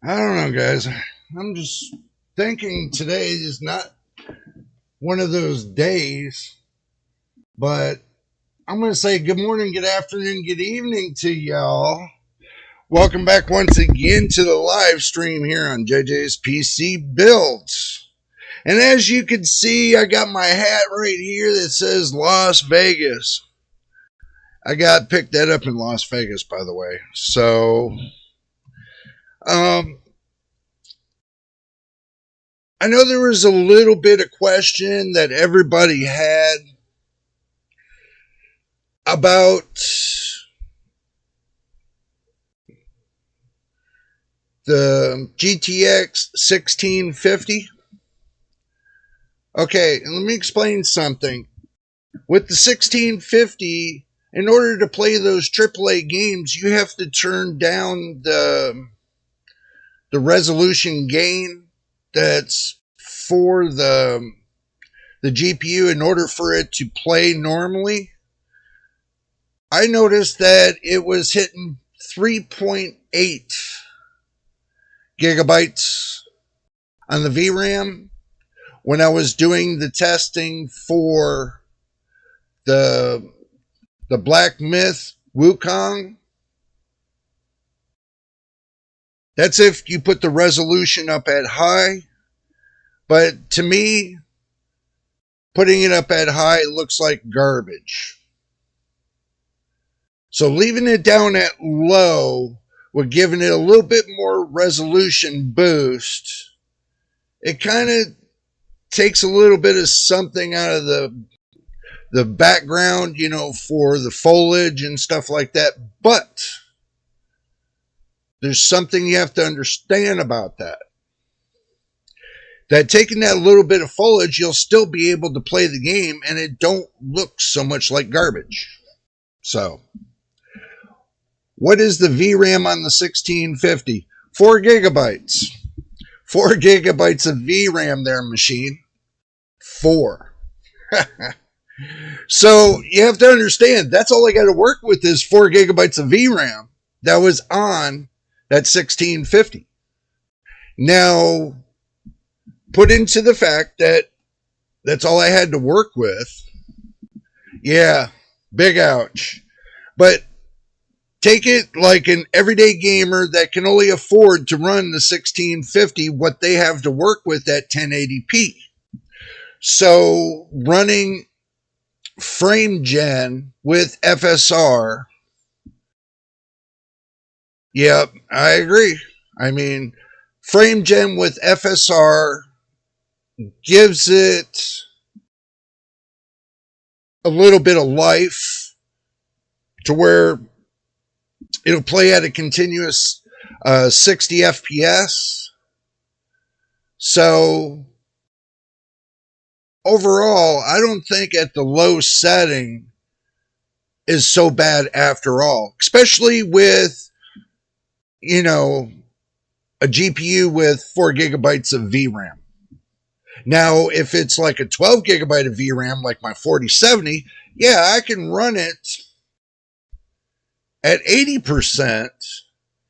I don't know, guys. I'm just thinking today is not one of those days, but I'm going to say good morning, good afternoon, good evening to y'all. Welcome back once again to the live stream here on JJ's PC Builds. And as you can see, I got my hat right here that says Las Vegas. I got picked that up in Las Vegas, by the way. So, I know there was a little bit of question that everybody had about the GTX 1650. Okay, and let me explain something. With the 1650, in order to play those AAA games, you have to turn down the resolution gain that's for the GPU in order for it to play normally. I noticed that it was hitting 3.8 gigabytes on the VRAM when I was doing the testing for the Black Myth Wukong. That's if you put the resolution up at high. But to me, putting it up at high looks like garbage. So leaving it down at low with giving it a little bit more resolution boost, it kind of takes a little bit of something out of the background, for the foliage and stuff like that. But there's something you have to understand about that. That taking that little bit of foliage, you'll still be able to play the game and it don't look so much like garbage. So, what is the VRAM on the 1650? 4 gigabytes. 4 gigabytes of VRAM there, machine. 4. So, you have to understand, that's all I got to work with is 4 gigabytes of VRAM that was on that 1650. Now, put into the fact that that's all I had to work with. Yeah, big ouch. But take it like an everyday gamer that can only afford to run the 1650, what they have to work with at 1080p. So running frame gen with FSR, yep, I agree. I mean, frame gen with FSR gives it a little bit of life to where it'll play at a continuous 60 FPS. So overall, I don't think at the low setting is so bad after all, especially with, a GPU with 4 gigabytes of VRAM. Now, if it's like a 12 gigabyte of VRAM, like my 4070, yeah, I can run it at 80%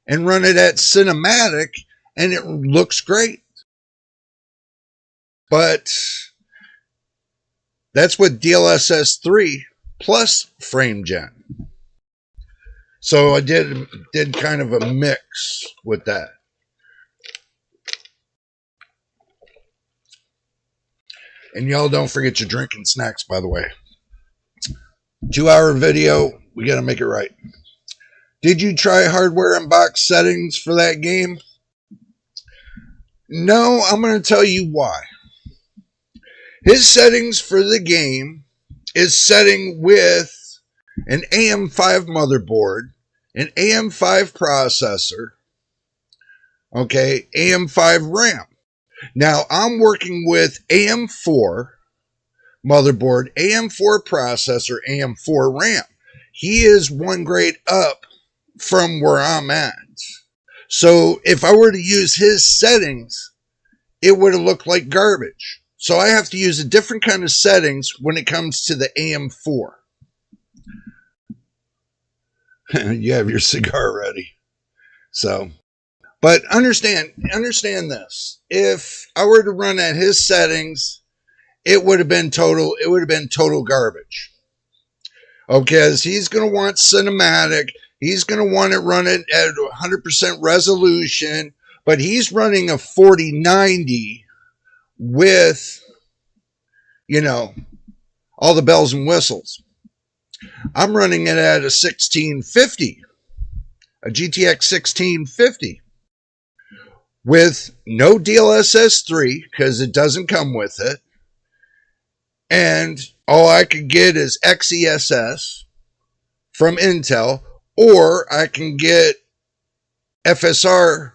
and run it at cinematic and it looks great. But that's with DLSS 3 plus frame gen. So I did kind of a mix with that. And y'all don't forget your drinking snacks, by the way. 2-hour video, we got to make it right. Did you try hardware and box settings for that game? No, I'm going to tell you why. His settings for the game is setting with an AM5 motherboard, an AM5 processor, okay, AM5 RAM. Now, I'm working with AM4 motherboard, AM4 processor, AM4 RAM. He is one grade up from where I'm at. So if I were to use his settings, it would have looked like garbage. So I have to use a different kind of settings when it comes to the AM4. You have your cigar ready. So But understand this. If I were to run at his settings, it would have been total garbage. Okay, because he's going to want cinematic. He's going to want to run it at 100% resolution, but he's running a 4090 with, all the bells and whistles. I'm running it at a 1650, a GTX 1650 with no DLSS 3 because it doesn't come with it. And all I could get is XESS from Intel, or I can get FSR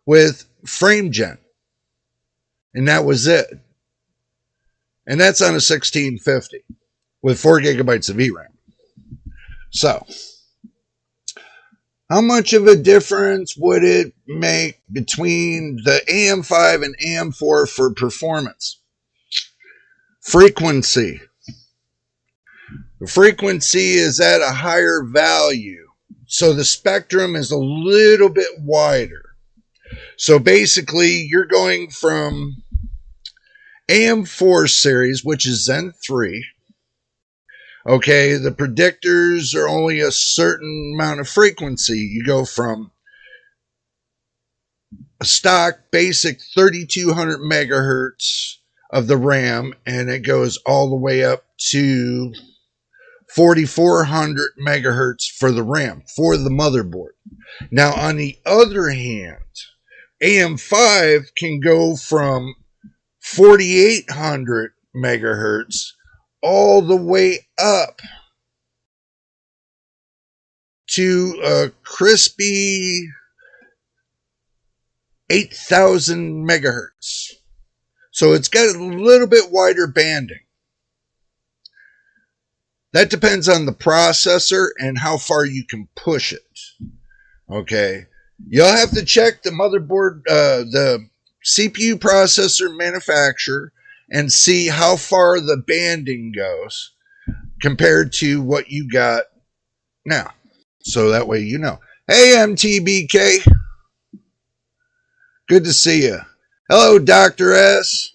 with FrameGen. And that was it. And that's on a 1650 with 4 gigabytes of VRAM. So, how much of a difference would it make between the AM5 and AM4 for performance? Frequency. The frequency is at a higher value, so the spectrum is a little bit wider. So basically, you're going from AM4 series, which is Zen 3. Okay, the predictors are only a certain amount of frequency. You go from a stock basic 3200 megahertz of the RAM, and it goes all the way up to 4400 megahertz for the RAM, for the motherboard. Now, on the other hand, AM5 can go from 4800 megahertz all the way up to a crispy 8000 megahertz. So it's got a little bit wider banding. That depends on the processor and how far you can push it. Okay. You'll have to check the motherboard, the CPU processor manufacturer, and see how far the banding goes compared to what you got now. So that way you know. Hey, MTBK. Good to see you. Hello, Dr. S.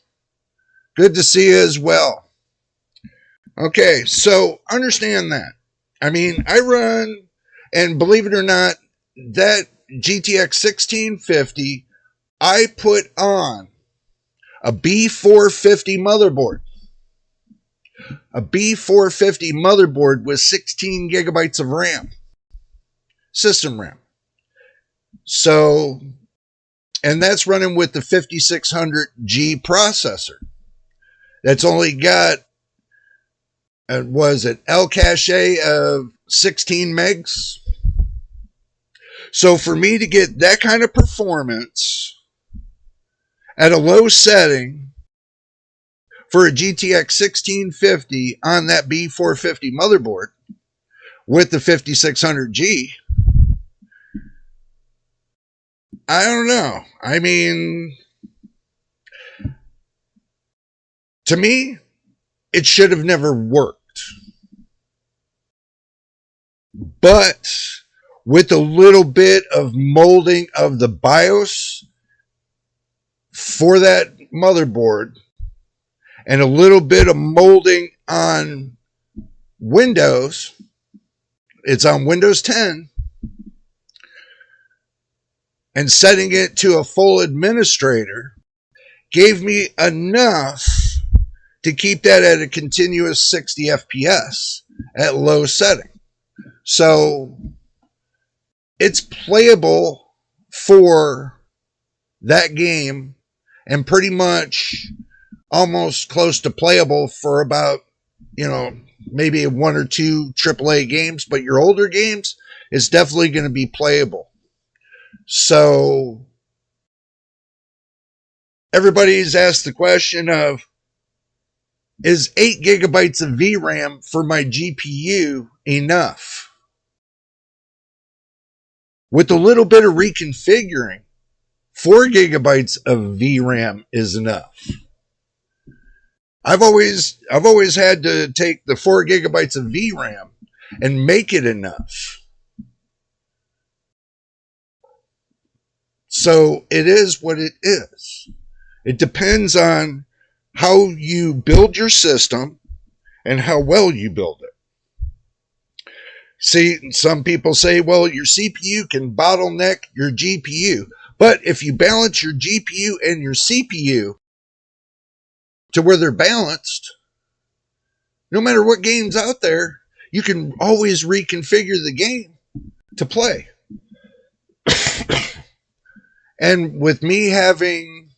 Good to see you as well. Okay, so understand that. I mean, I run, and believe it or not, that GTX 1650, I put on a B450 motherboard. A B450 motherboard with 16 gigabytes of RAM. System RAM. So, and that's running with the 5600G processor. That's only got, was it L cache of 16 megs? So for me to get that kind of performance at a low setting for a GTX 1650 on that B450 motherboard with the 5600G, I don't know. I mean, to me, it should have never worked. But with a little bit of molding of the BIOS for that motherboard and a little bit of molding on Windows, it's on Windows 10, and setting it to a full administrator gave me enough to keep that at a continuous 60 FPS at low setting. So it's playable for that game and pretty much almost close to playable for about, maybe 1 or 2 AAA games, but your older games is definitely going to be playable. So everybody's asked the question of, is 8 gigabytes of VRAM for my GPU enough? With a little bit of reconfiguring, 4 gigabytes of VRAM is enough. I've always had to take the 4 gigabytes of VRAM and make it enough. So it is what it is. It depends on how you build your system and how well you build it. See, some people say, well, your CPU can bottleneck your GPU. But if you balance your GPU and your CPU to where they're balanced, no matter what game's out there, you can always reconfigure the game to play. And with me having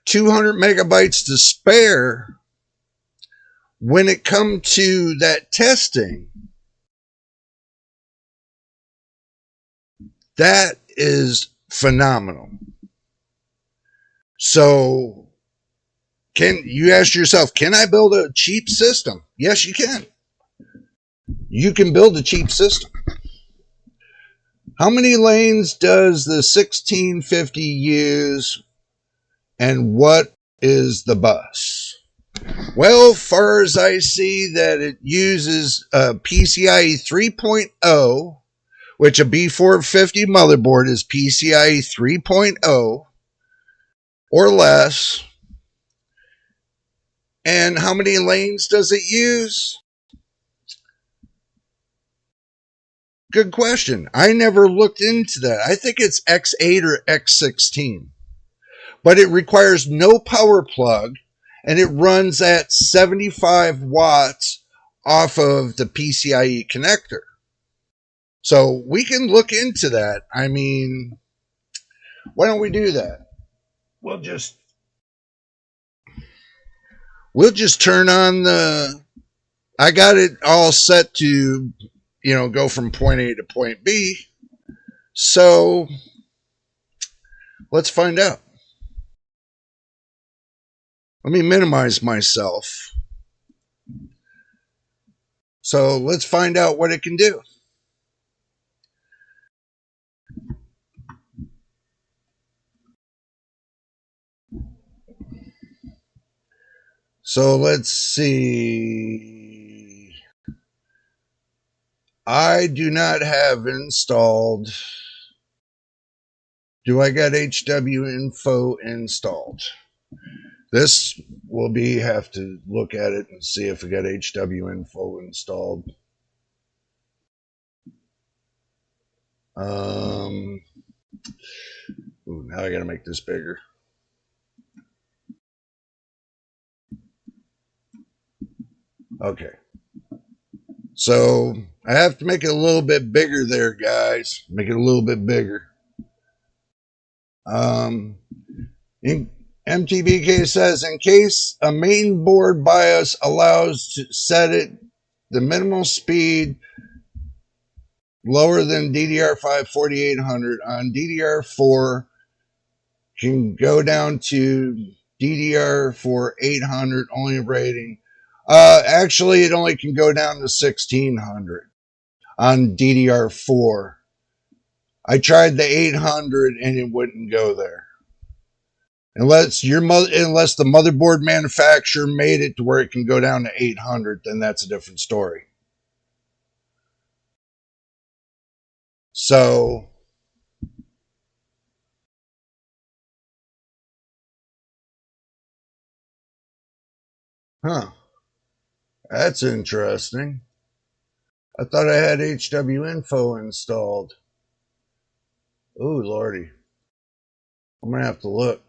200 megabytes to spare, when it comes to that testing, that is phenomenal. So, can you ask yourself, can I build a cheap system? Yes, you can. You can build a cheap system. How many lanes does the 1650 use, and what is the bus? Well, far as I see that it uses a PCIe 3.0, which a B450 motherboard is PCIe 3.0 or less. And how many lanes does it use? Good question. I never looked into that. I think it's X8 or X16. But it requires no power plug, and it runs at 75 watts off of the PCIe connector. So we can look into that. I mean, why don't we do that? We'll just turn on the, I got it all set to, go from point A to point B. So let's find out. Let me minimize myself. So let's find out what it can do. So let's see. I do not have installed. Do I got HW info installed? This will be, have to look at it and see if we got HW info installed. Ooh, now I got to make this bigger. Okay. So I have to make it a little bit bigger there, guys. Make it a little bit bigger. MTBK says, in case a main board BIOS allows to set it the minimal speed lower than DDR5 4800 on DDR4 can go down to DDR4 800 only rating. Actually, it only can go down to 1600 on DDR4. I tried the 800 and it wouldn't go there. Unless the motherboard manufacturer made it to where it can go down to 800, then that's a different story. So, that's interesting. I thought I had HW info installed. Ooh, lordy. I'm going to have to look.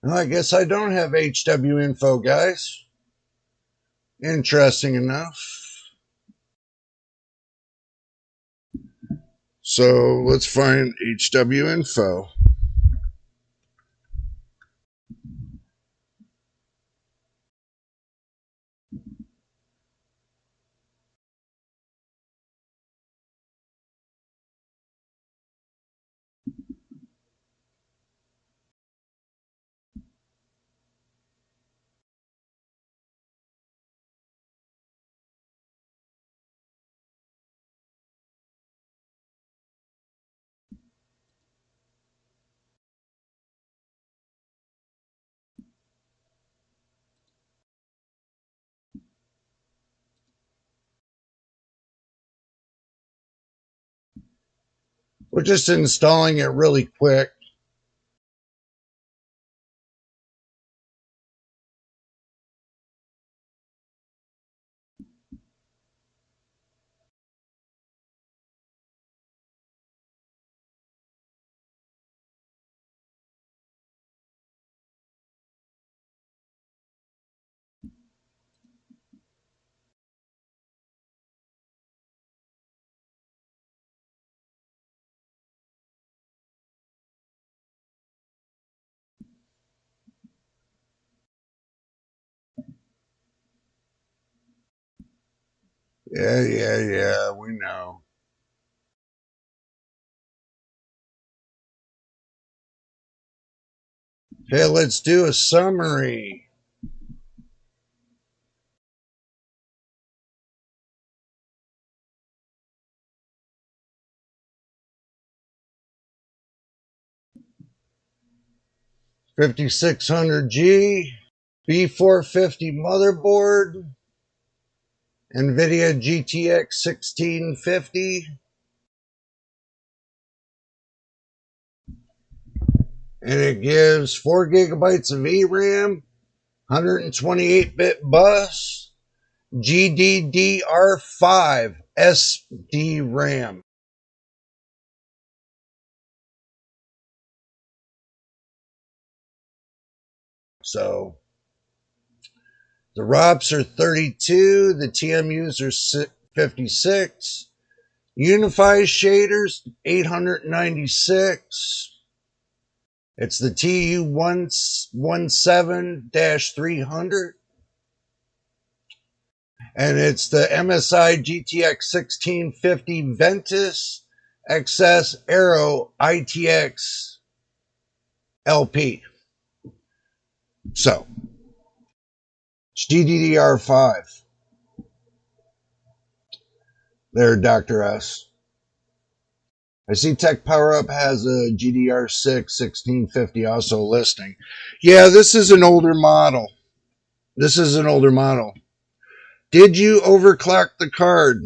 Well, I guess I don't have HW info, guys. Interesting enough. So let's find HW info. We're just installing it really quick. Yeah, we know. Okay, let's do a summary. $5,600G, B450 motherboard, Nvidia GTX 1650, and it gives 4 gigabytes of VRAM, 128-bit bus, GDDR5 SDRAM. So the ROPs are 32, the TMUs are 56, Unified shaders 896. It's the TU117-300, and it's the MSI GTX 1650 Ventus XS Aero ITX LP. So, it's GDDR5. There, Dr. S. I see Tech Power Up has a GDR6 1650 also listing. Yeah, this is an older model. Did you overclock the card?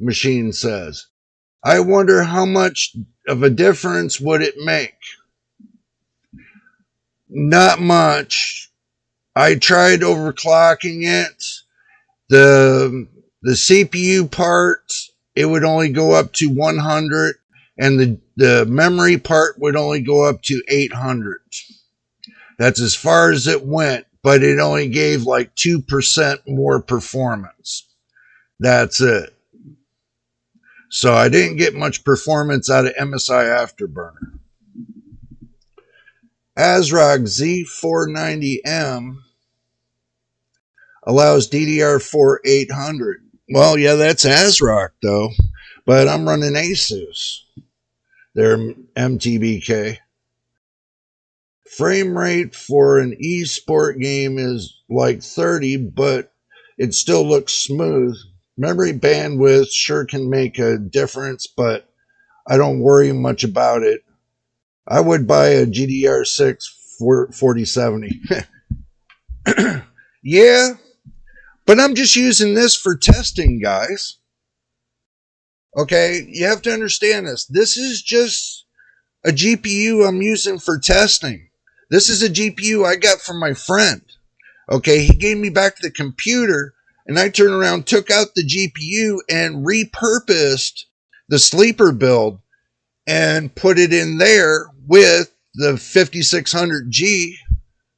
Machine says. I wonder how much of a difference would it make? Not much. I tried overclocking it. The CPU part, it would only go up to 100, and the memory part would only go up to 800. That's as far as it went, but it only gave like 2% more performance. That's it. So I didn't get much performance out of MSI Afterburner. ASRock Z490M allows DDR4 800. Well, yeah, that's ASRock though, but I'm running Asus. They're MTBK. Frame rate for an esport game is like 30, but it still looks smooth. Memory bandwidth sure can make a difference, but I don't worry much about it. I would buy a GDR6 4070. Yeah, but I'm just using this for testing, guys. Okay, you have to understand this. This is just a GPU I'm using for testing. This is a GPU I got from my friend. Okay, he gave me back the computer, and I turned around, took out the GPU, and repurposed the sleeper build and put it in there with the 5600G,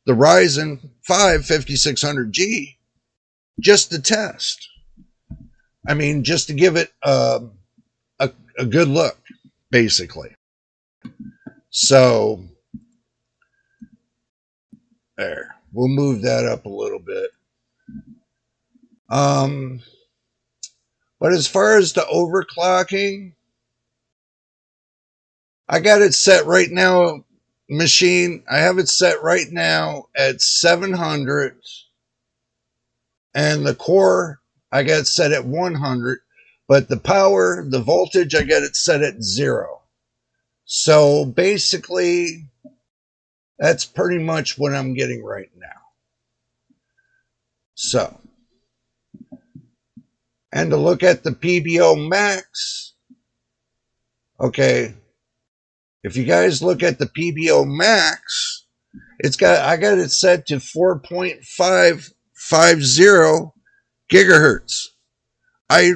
the Ryzen 5 5600G, just to test. I mean, just to give it a good look, basically. So, there. We'll move that up a little bit. But as far as the overclocking, I got it set right now, machine. I have it set right now at 700. And the core, I got it set at 100. But the power, the voltage, I got it set at 0. So basically, that's pretty much what I'm getting right now. So, and to look at the PBO max, okay, If you guys look at the PBO max, I got it set to 4.550 gigahertz. I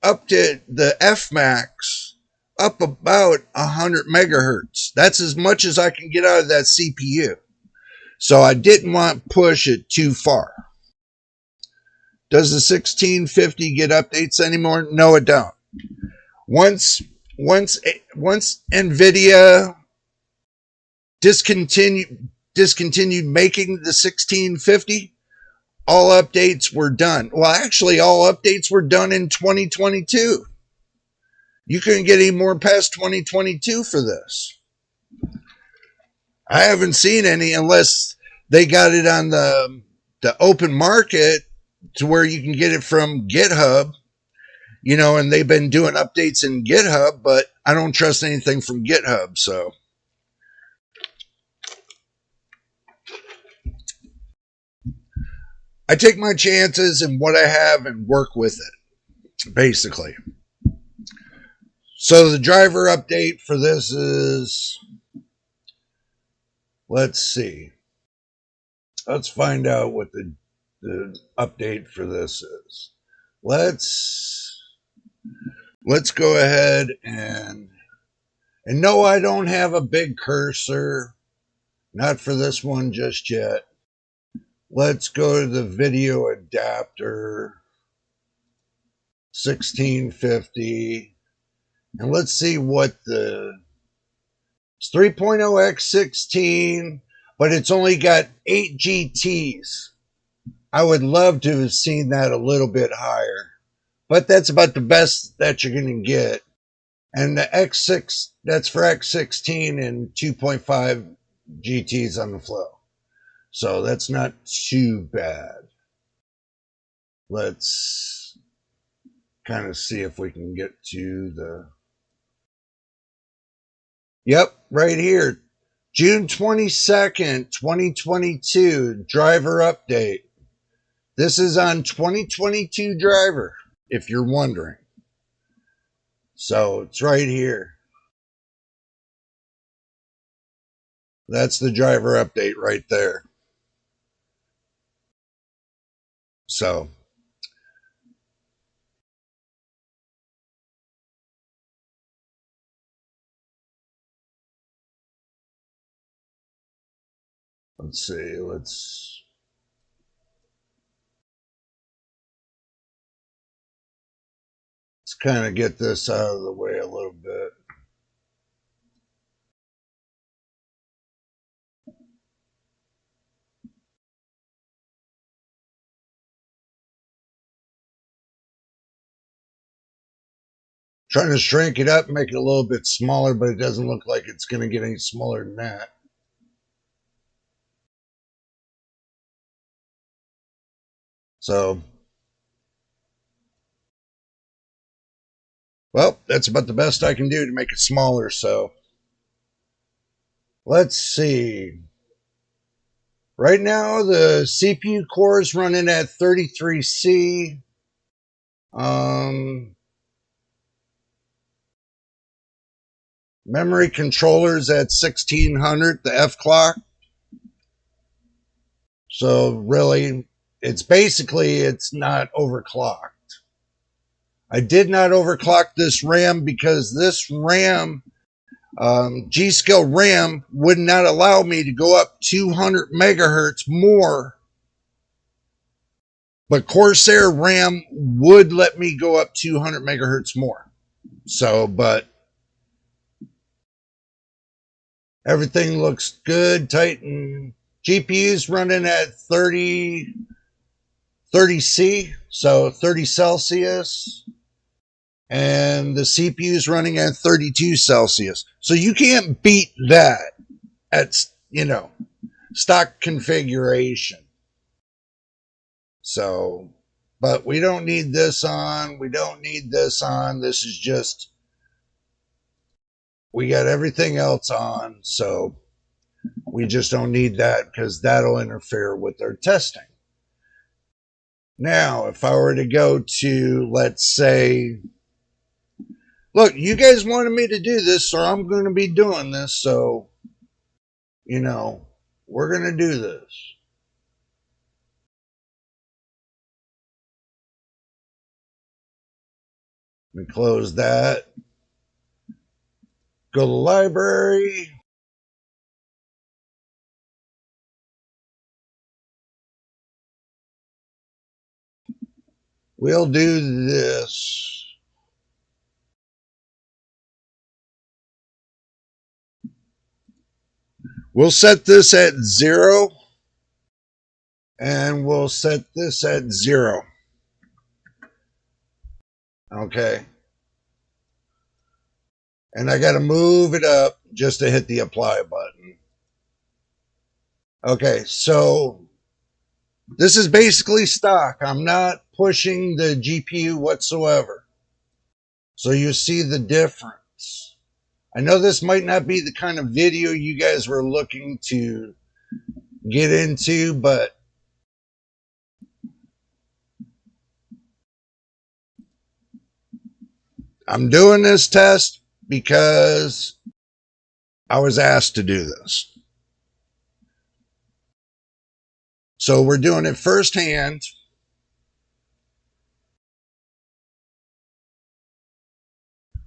upped it, the F max, up about 100 megahertz. That's as much as I can get out of that CPU. So I didn't want to push it too far. Does the 1650 get updates anymore? No, it don't. Once Nvidia discontinued making the 1650, all updates were done. Well, actually, all updates were done in 2022. You couldn't get any more past 2022 for this. I haven't seen any unless they got it on the open market to where you can get it from GitHub, and they've been doing updates in GitHub, but I don't trust anything from GitHub, so. I take my chances in what I have and work with it, basically. So the driver update for this is, let's see. Let's find out what the update for this is. Let's go ahead and no, I don't have a big cursor. Not for this one just yet. Let's go to the video adapter 1650 and let's see what it's 3.0x16, but it's only got 8 GTs. I would love to have seen that a little bit higher, but that's about the best that you're going to get. And the X6, that's for X16 and 2.5 GTs on the flow. So that's not too bad. Let's kind of see if we can get to the... Yep, right here. June 22nd, 2022, driver update. This is on 2022 driver, if you're wondering. So it's right here. That's the driver update right there. So let's see, let's kind of get this out of the way a little bit. Trying to shrink it up and make it a little bit smaller, but it doesn't look like it's going to get any smaller than that. So, well, that's about the best I can do to make it smaller. So, let's see. Right now, the CPU core is running at 33C. Memory controllers at 1600, the F clock. So really, it's not overclocked. I did not overclock this RAM because this RAM, G-Skill RAM, would not allow me to go up 200 megahertz more. But Corsair RAM would let me go up 200 megahertz more. So, but everything looks good. Titan GPU's running at 30C, so 30 Celsius. And the CPU's running at 32 Celsius. So you can't beat that at, stock configuration. So, but we don't need this on. We don't need this on. This is just, we got everything else on. So we just don't need that because that'll interfere with our testing. Now, if I were to go to, let's say look, you guys wanted me to do this, so I'm going to be doing this. So, you know, we're going to do this. Let me close that. Go to the library. We'll do this. We'll set this at 0. And we'll set this at 0. Okay. And I got to move it up just to hit the apply button. Okay, so this is basically stock. I'm not pushing the GPU whatsoever. So you see the difference. I know this might not be the kind of video you guys were looking to get into, but I'm doing this test because I was asked to do this. So we're doing it firsthand.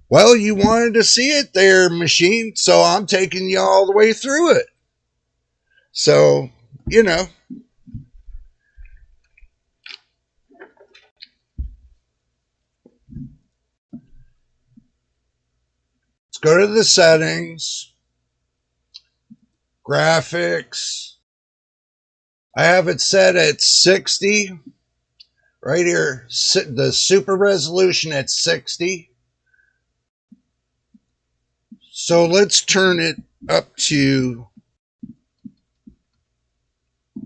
Well, you wanted to see it there, machine, so I'm taking you all the way through it. So, you know. Let's go to the settings. Graphics. I have it set at 60. Right here, the super resolution at 60. So let's turn it up to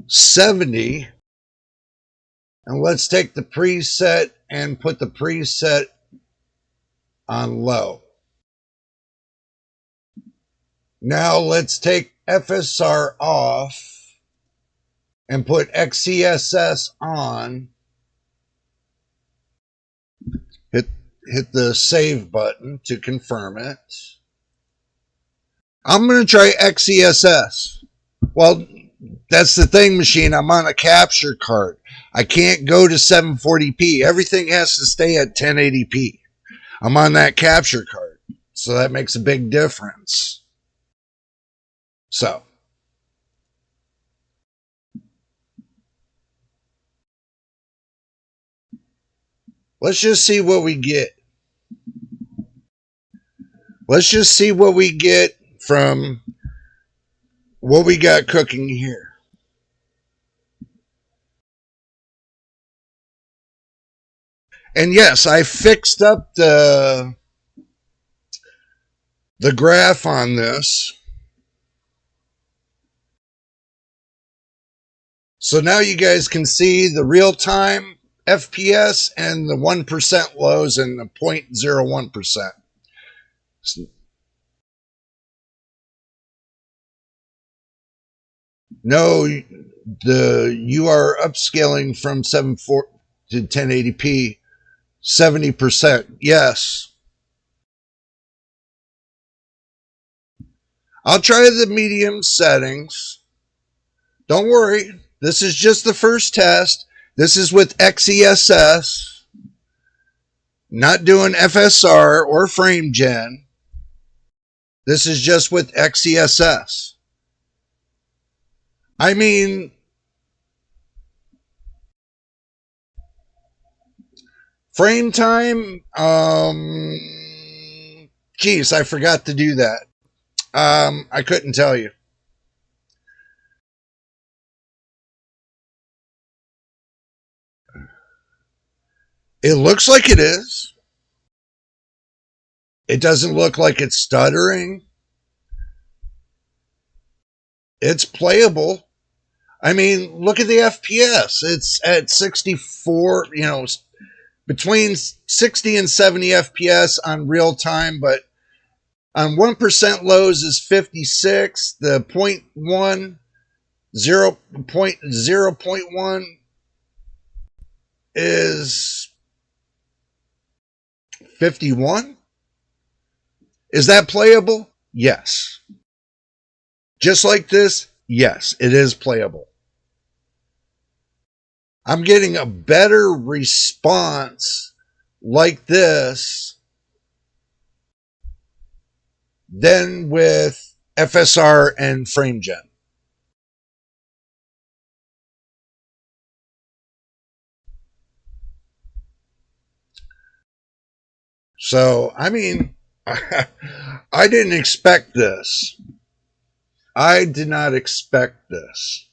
70. And let's take the preset and put the preset on low. Now let's take FSR off and put XCSS on. Hit the save button to confirm it. I'm going to try XCSS. Well, that's the thing, machine. I'm on a capture card. I can't go to 740p. Everything has to stay at 1080p. I'm on that capture card. So that makes a big difference. So. Let's just see what we get. Let's just see what we get from what we got cooking here. And yes, I fixed up the graph on this. So now you guys can see the real-time FPS and the 1% lows and the 0.01%. No, you are upscaling from 740 to 1080p 70%. Yes. I'll try the medium settings. Don't worry. This is just the first test. This is with XESS. Not doing FSR or frame gen. This is just with XESS. I mean, frame time, geez, I forgot to do that. I couldn't tell you. It looks like it is. It doesn't look like it's stuttering. It's playable. I mean, look at the FPS. It's at 64, you know, between 60 and 70 FPS on real time, but on 1% lows is 56. The 0.1 is 51. Is that playable? Yes. Just like this, yes, it is playable. I'm getting a better response like this than with FSR and FrameGen. So, I mean, I didn't expect this. I did not expect this.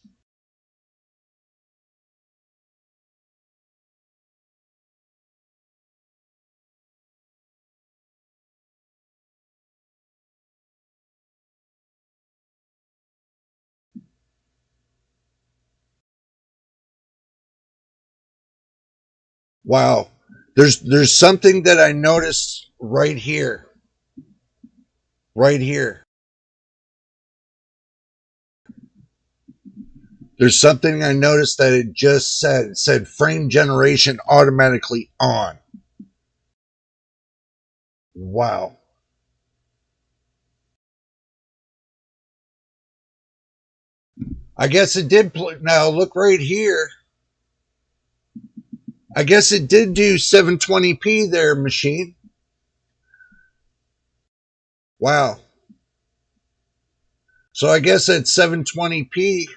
Wow. There's something that I noticed right here. Right here. There's something I noticed that it just said. It said frame generation automatically on. Wow. I guess it did. Now look right here. I guess it did do 720p there, machine. Wow. So I guess at 720p,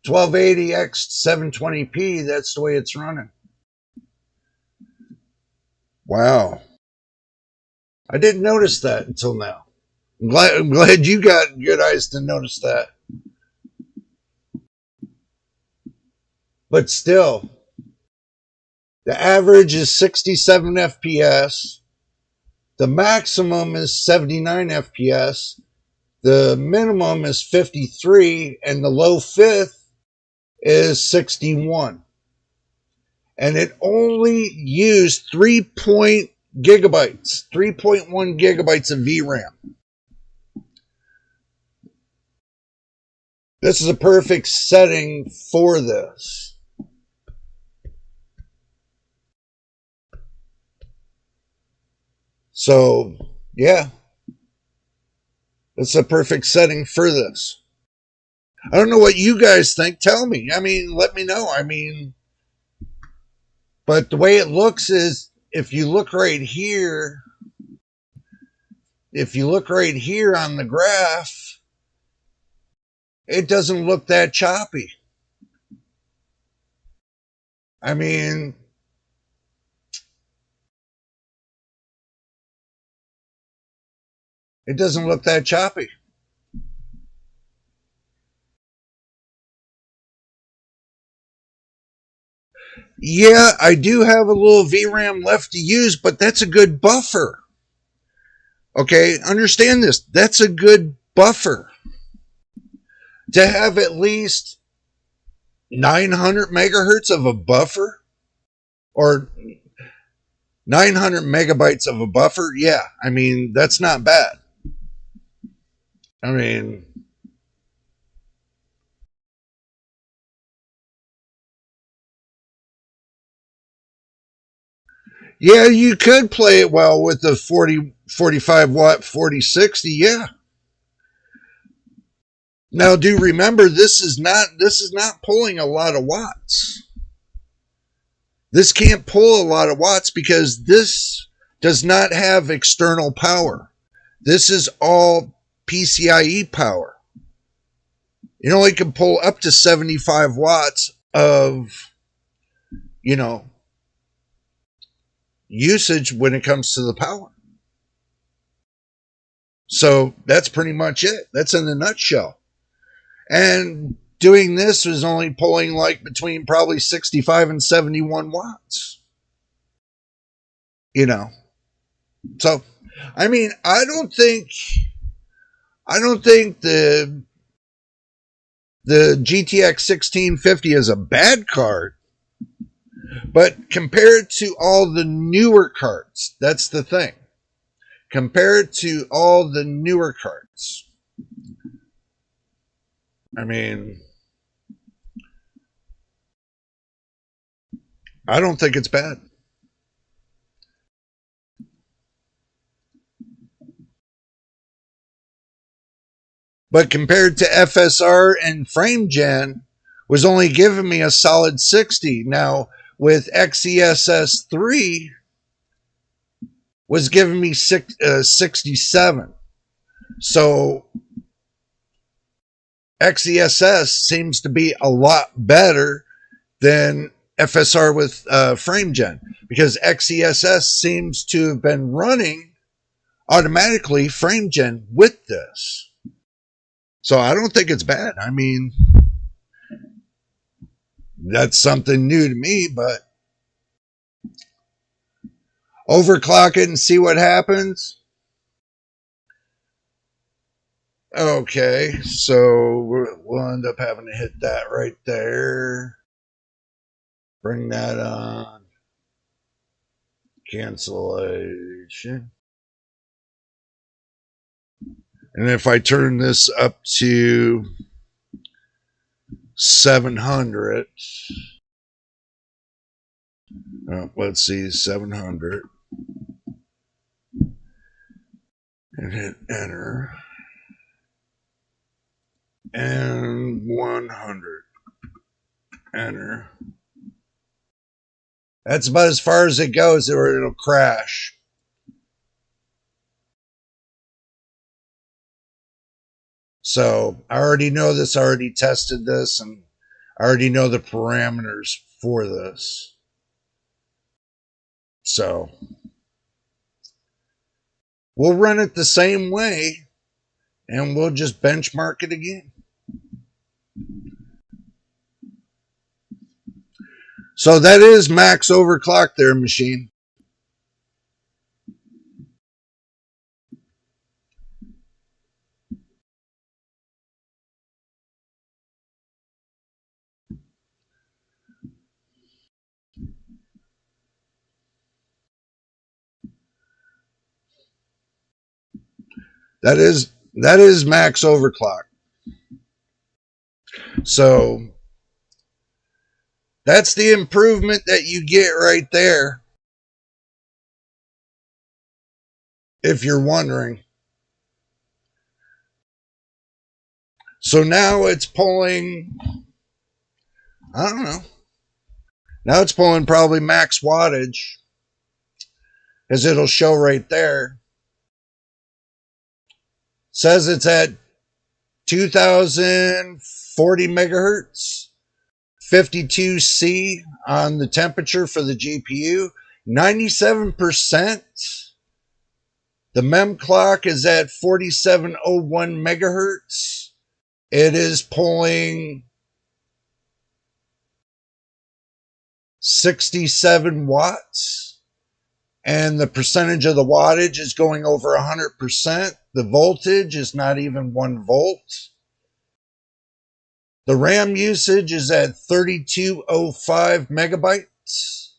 1280x 720p, that's the way it's running. Wow. I didn't notice that until now. I'm glad you got good eyes to notice that. But still, the average is 67 FPS. The maximum is 79 FPS. The minimum is 53, and the low fifth is 61. And it only used 3.1 gigabytes of VRAM. This is a perfect setting for this. So, yeah, it's a perfect setting for this. I don't know what you guys think. Tell me. I mean, let me know. I mean, but the way it looks is if you look right here, on the graph, it doesn't look that choppy. I mean, it doesn't look that choppy. Yeah, I do have a little VRAM left to use, but that's a good buffer. Okay, understand this. That's a good buffer. To have at least 900 megahertz of a buffer or 900 megabytes of a buffer, yeah, I mean, that's not bad. I mean, yeah, you could play it well with the 45 watt 4060, yeah. Now do remember this is not pulling a lot of watts. This can't pull a lot of watts because this does not have external power. This is all PCIe power. It only can pull up to 75 watts of, you know, usage when it comes to the power. So that's pretty much it. That's in a nutshell. And doing this is only pulling like between probably 65 and 71 watts. You know. So I mean, I don't think the GTX 1650 is a bad card, but compared to all the newer cards, that's the thing. Compared to all the newer cards, I mean, I don't think it's bad. but compared to FSR and FrameGen, was only giving me a solid 60. Now, with XESS 3, was giving me 67. So, XESS seems to be a lot better than FSR with FrameGen, because XESS seems to have been running automatically FrameGen with this. So I don't think it's bad. I mean, that's something new to me, but overclock it and see what happens. Okay, so we'll end up having to hit that right there. Bring that on. Cancellation. And if I turn this up to 700, let's see, 700, and hit enter, and 100, enter. That's about as far as it goes, or it'll crash. So I already know this, I already tested this, and I already know the parameters for this. So we'll run it the same way, and we'll just benchmark it again. So that is max overclock there, machine. That is max overclock. So that's the improvement that you get right there, if you're wondering. So now it's pulling, I don't know. Now it's pulling probably max wattage, as it'll show right there. Says it's at 2040 megahertz, 52C on the temperature for the GPU, 97%. The mem clock is at 4701 megahertz. It is pulling 67 watts, and the percentage of the wattage is going over 100%. The voltage is not even 1 volt. The RAM usage is at 3205 megabytes.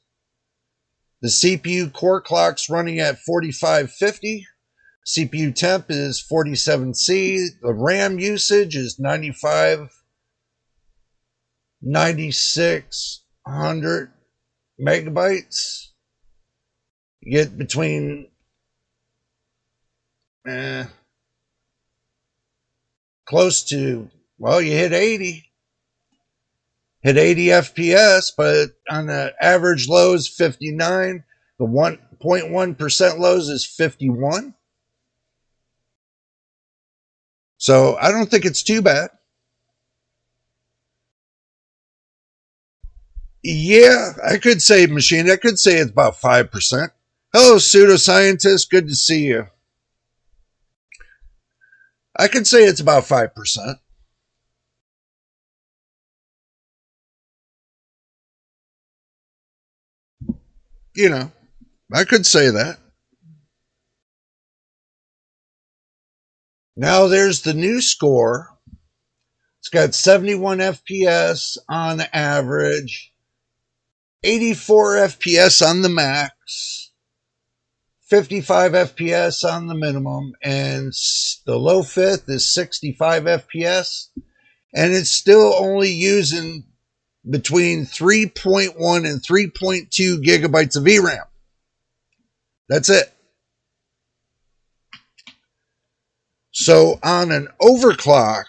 The CPU core clock's running at 4550. CPU temp is 47C. The RAM usage is 9600 megabytes. You get between close to, well, you hit 80. Hit 80 FPS, but on the average lows, 59. The 1.1% lows is 51. So I don't think it's too bad. Yeah, I could say machine. I could say it's about 5%. Hello, pseudoscientist. Good to see you. I could say it's about 5%. You know, I could say that. Now there's the new score. It's got 71 FPS on average, 84 FPS on the max, 55 FPS on the minimum, and the low fifth is 65 FPS. And it's still only using between 3.1 and 3.2 gigabytes of VRAM. That's it. So on an overclock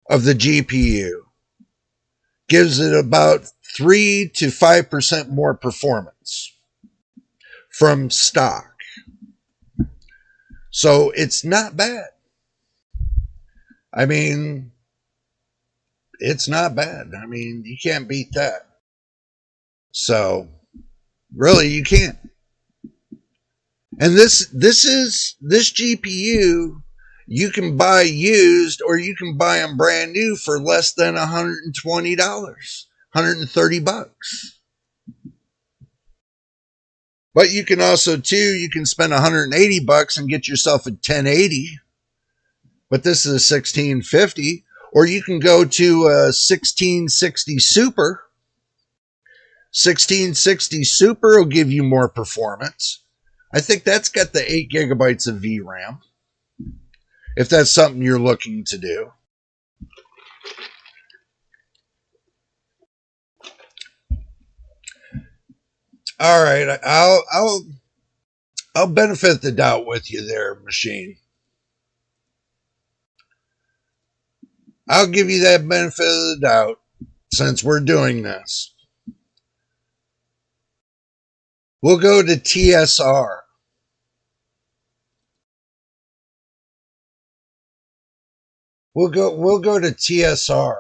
of the GPU, gives it about 3 to 5% more performance from stock. So it's not bad. I mean, it's not bad. I mean, you can't beat that. So really, you can't. And this GPU you can buy used or you can buy them brand new for less than $120, $130. But you can also you can spend $180 and get yourself a 1080. But this is a 1650, or you can go to a 1660 Super. 1660 Super will give you more performance. I think that's got the 8 gigabytes of VRAM, if that's something you're looking to do. All right, I'll benefit the doubt with you there, machine. I'll give you that benefit of the doubt since we're doing this. We'll go to TSR. We'll go to TSR.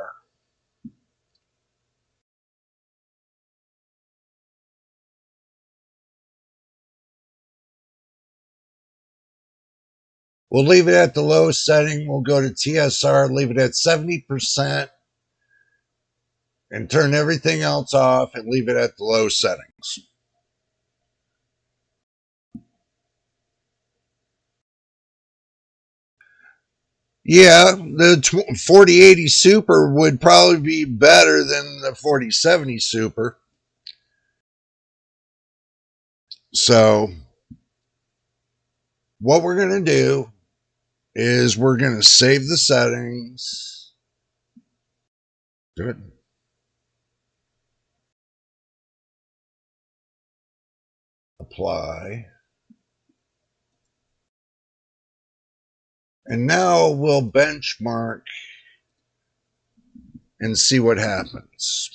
We'll leave it at the low setting. We'll go to TSR, leave it at 70%, and turn everything else off and leave it at the low settings. Yeah, the 4080 Super would probably be better than the 4070 Super. So, what we're going to do is we're going to save the settings. Good. Apply. And now we'll benchmark and see what happens.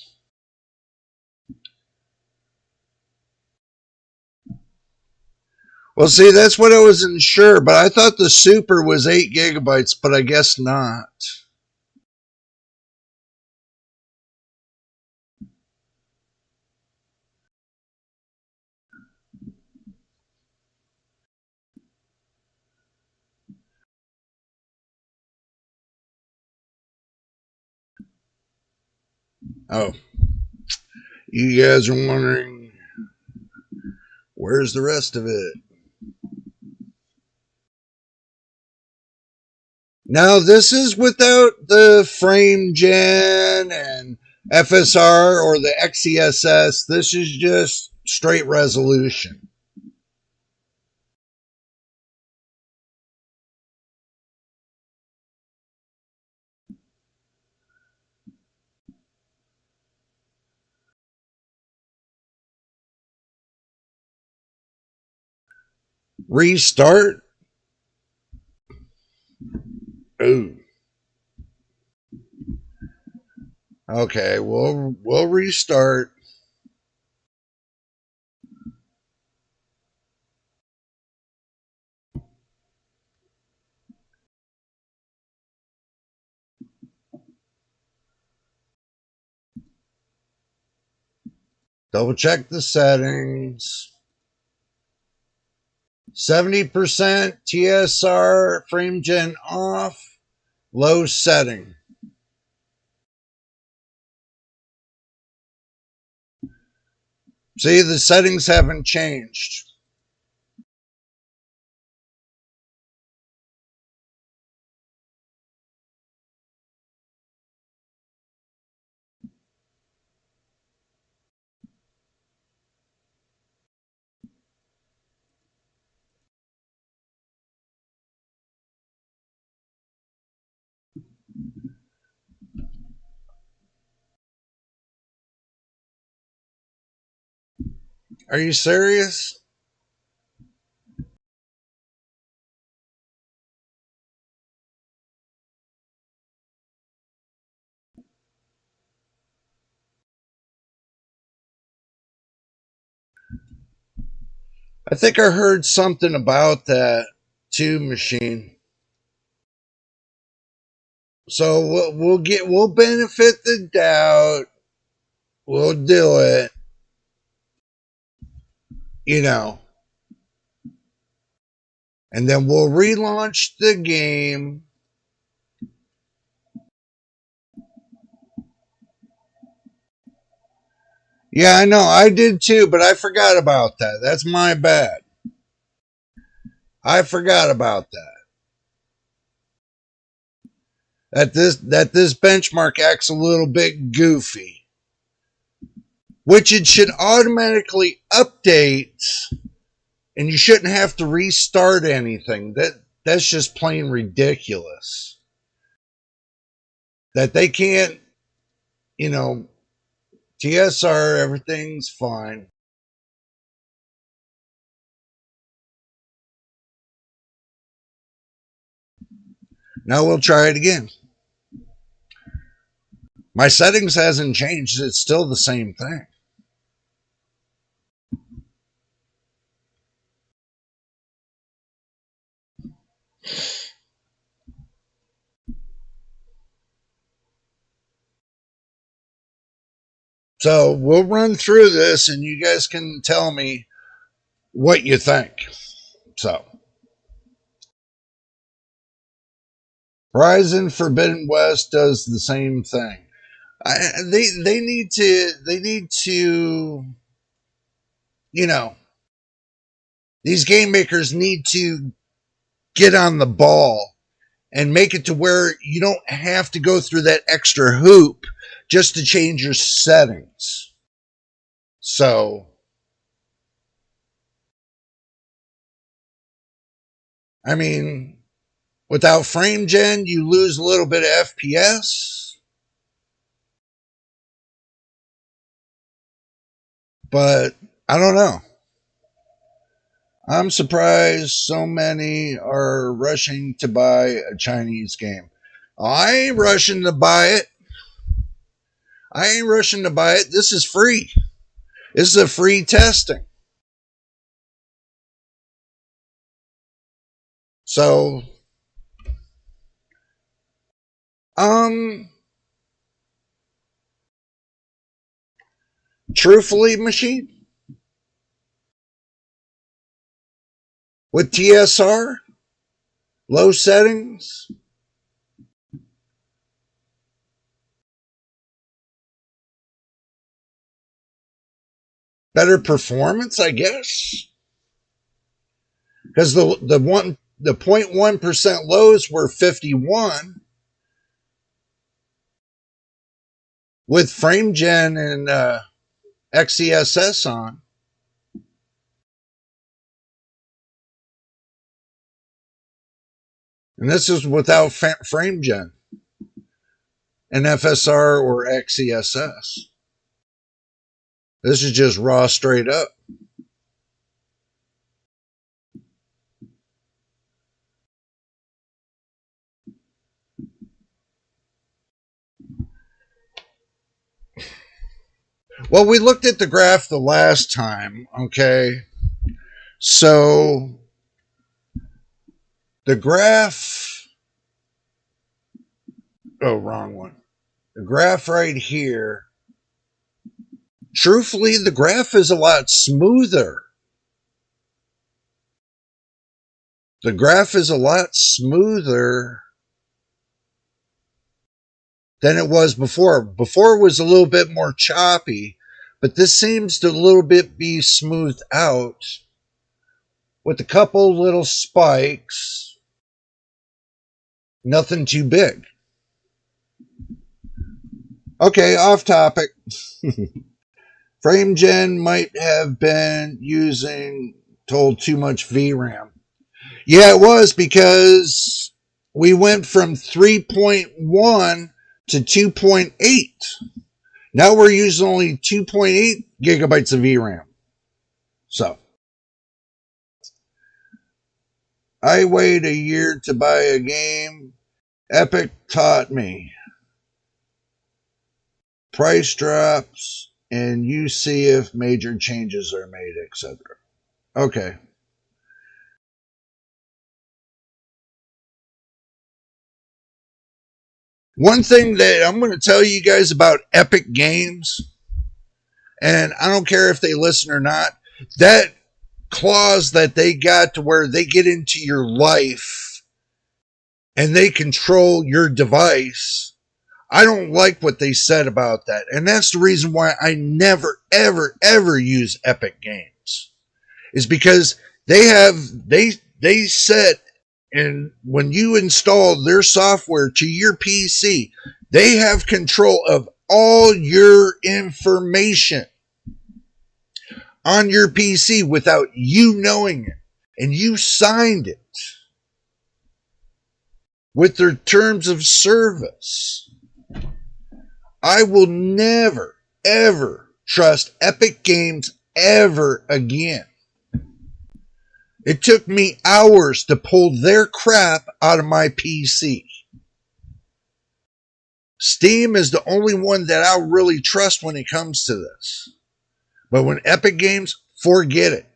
Well, see, that's what I wasn't sure, but I thought the Super was 8 gigabytes, but I guess not. Oh, you guys are wondering, where's the rest of it? Now, this is without the frame gen and FSR or the XESS. This is just straight resolution. Restart. Ooh. Okay, we'll restart. Double check the settings. 70% TSR frame gen off. Low setting. See, the settings haven't changed. Are you serious? I think I heard something about that too, machine. So we'll benefit the doubt. We'll do it. You know, and then we'll relaunch the game. Yeah, I know. I did too, but I forgot about that. That's my bad. I forgot about that. That this benchmark acts a little bit goofy, which it should automatically update, and you shouldn't have to restart anything. That's just plain ridiculous. That they can't, you know, TSR, everything's fine. Now we'll try it again. My settings hasn't changed. It's still the same thing. So we'll run through this and you guys can tell me what you think. So Horizon Forbidden West does the same thing. They need to, you know, these game makers need to get on the ball and make it to where you don't have to go through that extra hoop just to change your settings. So, I mean, without frame gen, you lose a little bit of FPS, but I don't know. I'm surprised so many are rushing to buy a Chinese game. I ain't rushing to buy it. I ain't rushing to buy it. This is free. This is a free testing. So, um, truthfully, machine, with TSR, low settings, better performance, I guess. Because the 0.1% lows were 51 with frame gen and XESS on. And this is without frame gen and FSR or XESS. This is just raw straight up. Well, we looked at the graph the last time, okay? So the graph, oh, wrong one. The graph right here, truthfully, the graph is a lot smoother. The graph is a lot smoother than it was before. Before it was a little bit more choppy, but this seems to a little bit be smoothed out with a couple little spikes. Nothing too big. Okay, off topic. FrameGen might have been told too much VRAM. Yeah, it was because we went from 3.1 to 2.8. Now we're using only 2.8 gigabytes of VRAM. So I wait a year to buy a game. Epic taught me. Price drops and you see if major changes are made, etc. Okay. One thing that I'm going to tell you guys about Epic Games, and I don't care if they listen or not, that clause that they got to where they get into your life and they control your device, I don't like what they said about that. And that's the reason why I never, ever, ever use Epic Games, is because they set, and when you install their software to your PC, they have control of all your information on your PC without you knowing it. And you signed it with their terms of service. I will never, ever trust Epic Games ever again. It took me hours to pull their crap out of my PC. Steam is the only one that I really trust when it comes to this. But when Epic Games, forget it.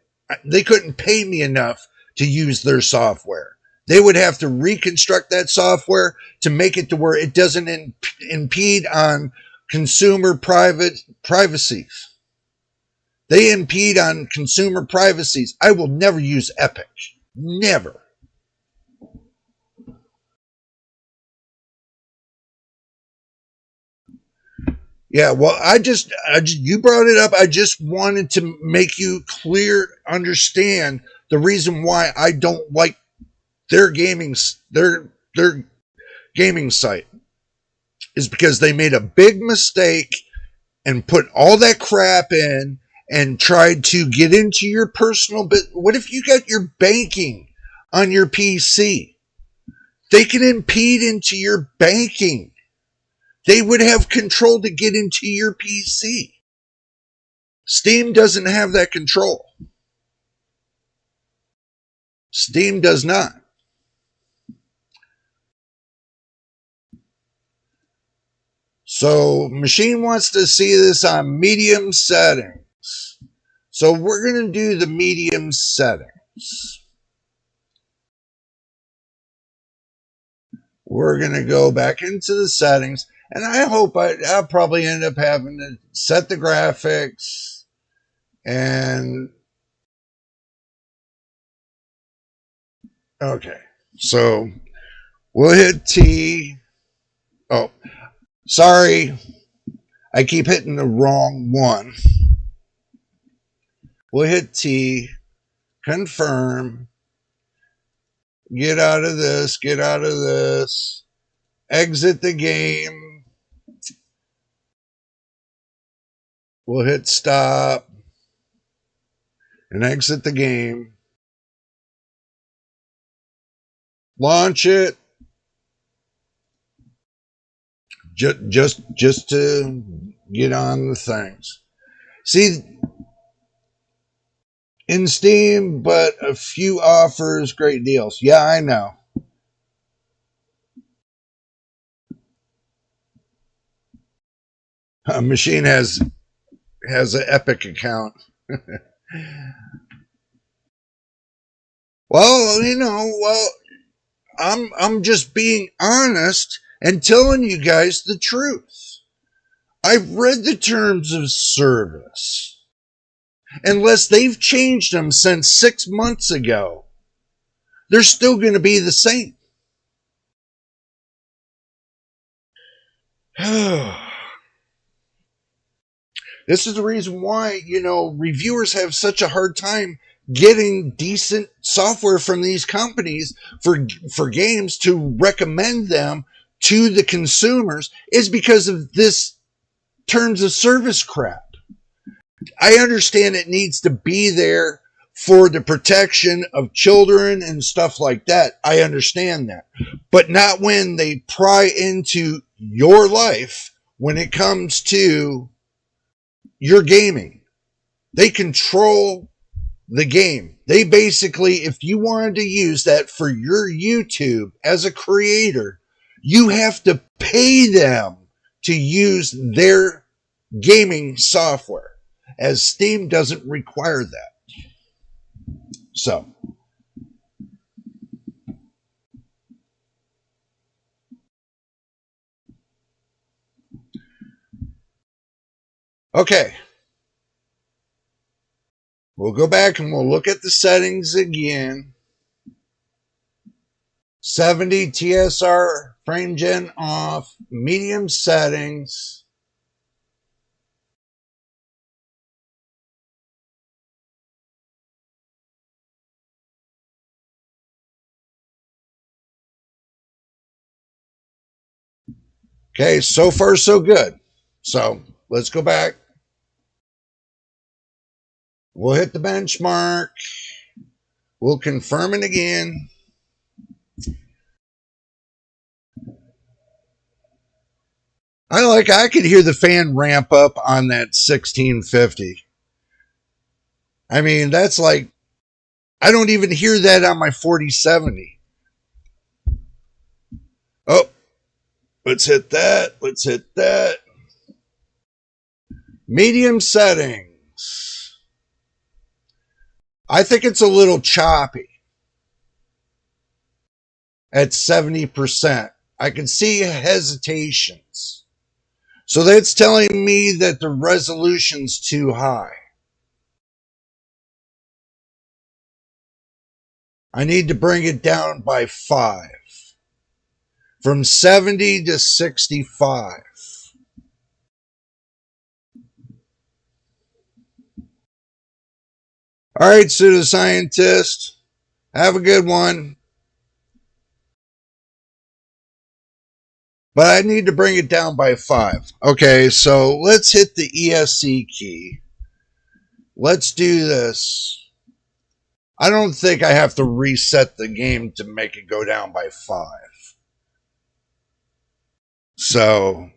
They couldn't pay me enough to use their software. They would have to reconstruct that software to make it to where it doesn't impede on consumer privacies. They impede on consumer privacies. I will never use Epic. Never. Yeah, well, you brought it up. I just wanted to make you understand the reason why I don't like their their gaming site is because they made a big mistake and put all that crap in and tried to get into your personal bit. What if you got your banking on your PC? They can impede into your banking. They would have control to get into your PC. Steam doesn't have that control. Steam does not. So, machine wants to see this on medium settings. So, we're going to do the medium settings. We're going to go back into the settings, and I hope I'll probably end up having to set the graphics and okay. So, we'll hit T. Oh, sorry. I keep hitting the wrong one. We'll hit T, confirm, get out of this, exit the game. We'll hit stop and exit the game. Launch it. Just to get on the things. See, in Steam, but a few offers, great deals. Yeah, I know. A machine has an Epic account. Well, I'm just being honest and telling you guys the truth. I've read the terms of service. Unless they've changed them since 6 months ago, they're still going to be the same. This is the reason why, reviewers have such a hard time getting decent software from these companies for games to recommend them to the consumers, is because of this terms of service crap. I understand it needs to be there for the protection of children and stuff like that. I understand that. But not when they pry into your life when it comes to your gaming. They control the game. They basically, if you wanted to use that for your YouTube as a creator, you have to pay them to use their gaming software, as Steam doesn't require that. So, okay. We'll go back and we'll look at the settings again. 70 TSR frame gen off, medium settings. Okay, so far so good. So let's go back. We'll hit the benchmark. We'll confirm it again. I could hear the fan ramp up on that 1650. I mean, that's like, I don't even hear that on my 4070. Oh, let's hit that. Let's hit that. Medium settings. I think it's a little choppy at 70%. I can see hesitations. So that's telling me that the resolution's too high. I need to bring it down by 5. From 70 to 65. All right, pseudoscientist. Have a good one. But I need to bring it down by 5. Okay, so let's hit the ESC key. Let's do this. I don't think I have to reset the game to make it go down by 5. So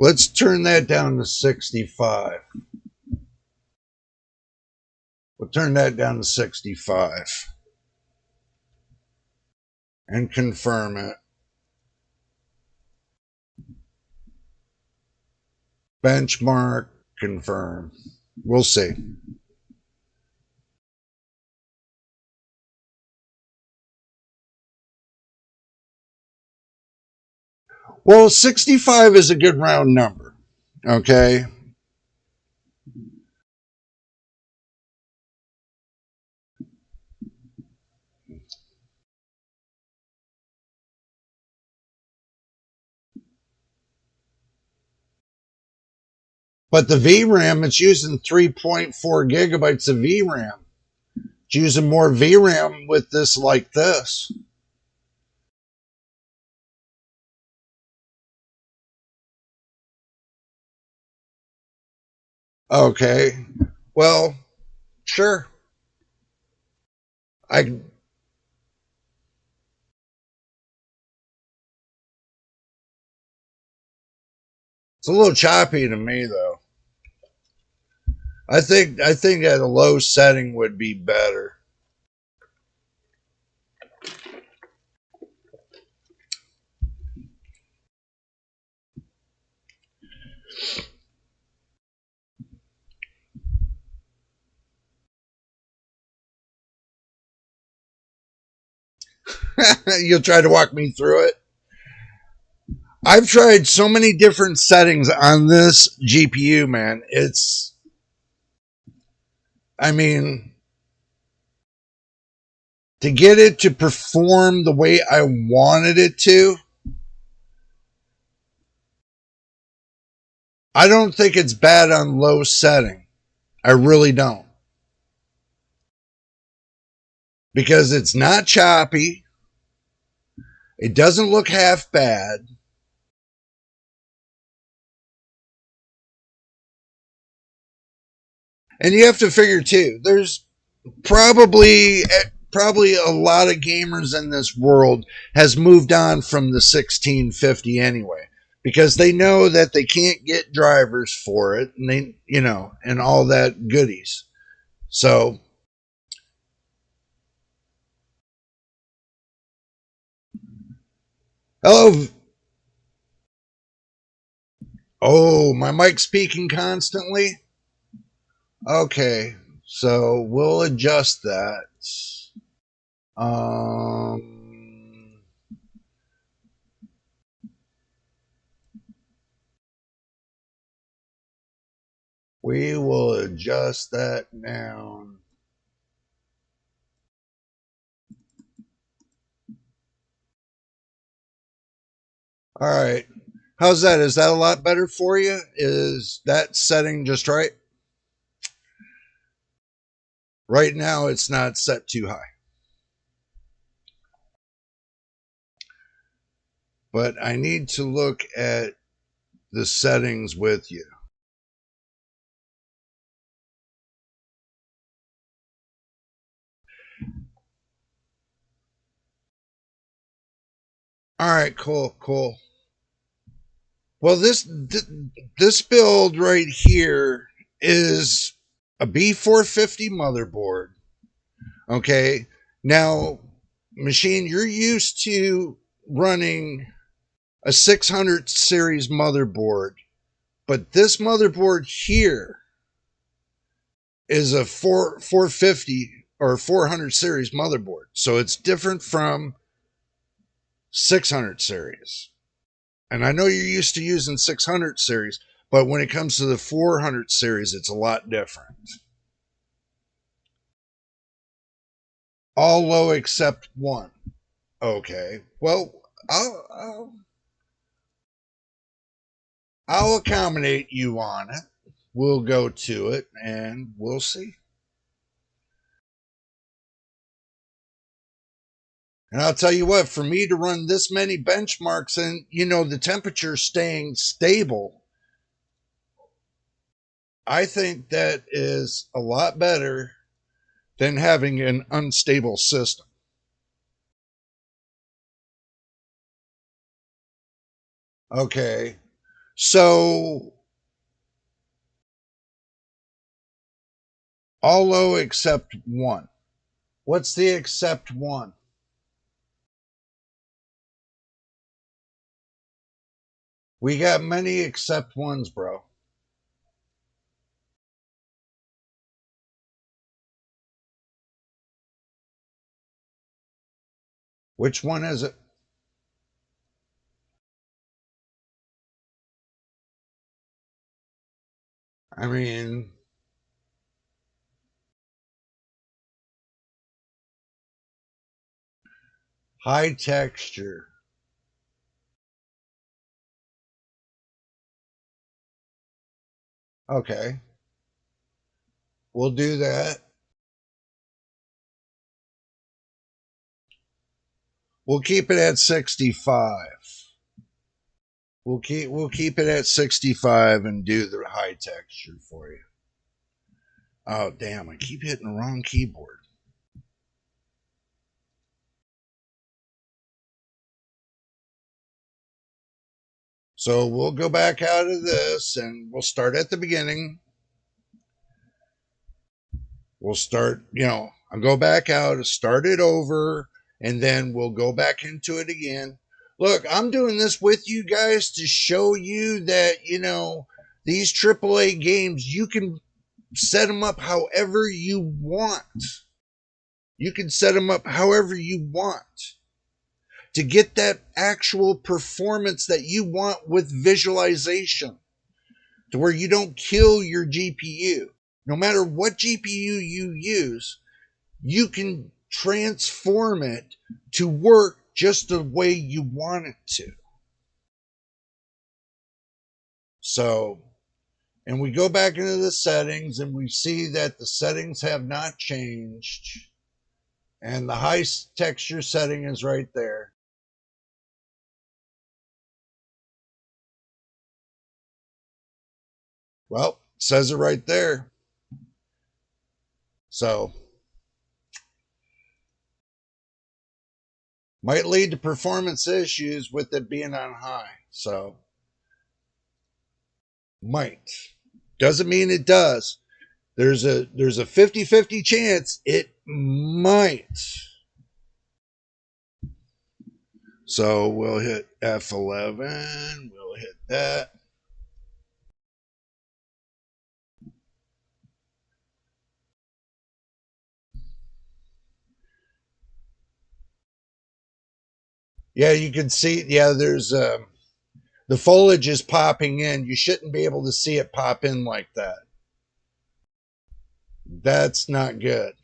let's turn that down to 65. We'll turn that down to 65. And confirm it. Benchmark, confirm. We'll see. Well, 65 is a good round number. Okay. But the VRAM, it's using 3.4 gigabytes of VRAM. It's using more VRAM with this like this. Okay. Well, sure. I It's a little choppy to me though. I think at a low setting would be better. You'll try to walk me through it. I've tried so many different settings on this GPU, man. I mean, to get it to perform the way I wanted it to, I don't think it's bad on low setting. I really don't. Because it's not choppy. It doesn't look half bad. And you have to figure too, there's probably a lot of gamers in this world has moved on from the 1650 anyway, because they know that they can't get drivers for it, and they, and all that goodies. So Hello. Oh, my mic's speaking constantly. Okay, so we'll adjust that. Um, we will adjust that down. All right. How's that? Is that a lot better for you? Is that setting just right? Right now, it's not set too high, but I need to look at the settings with you. All right, cool. Well, this build right here is a B450 motherboard. Okay, now machine, you're used to running a 600 series motherboard, but this motherboard here is a 450 or 400 series motherboard, so it's different from 600 series. And I know you're used to using 600 series, but when it comes to the 400 series, it's a lot different. All low except one. Okay. Well, I'll accommodate you on it. We'll go to it and we'll see. And I'll tell you what, for me to run this many benchmarks and, the temperature staying stable, I think that is a lot better than having an unstable system. Okay. So all low except one. What's the except one? We got many except ones, bro. Which one is it? I mean, high texture. Okay, we'll do that. We'll keep it at 65. We'll keep it at 65 and do the high texture for you. Oh damn, I keep hitting the wrong keyboard. So we'll go back out of this and we'll start at the beginning. We'll start, I'll go back out, start it over, and then we'll go back into it again. Look, I'm doing this with you guys to show you that, these AAA games, you can set them up however you want. You can set them up however you want to get that actual performance that you want with visualization to where you don't kill your GPU. No matter what GPU you use, you can transform it to work just the way you want it to. So, and we go back into the settings and we see that the settings have not changed. And the high texture setting is right there. Well, it says it right there. So, might lead to performance issues with it being on high. So, might. Doesn't mean it does. There's a 50-50 chance it might. So we'll hit F11. We'll hit that. Yeah, you can see. Yeah, there's the foliage is popping in. You shouldn't be able to see it pop in like that. That's not good.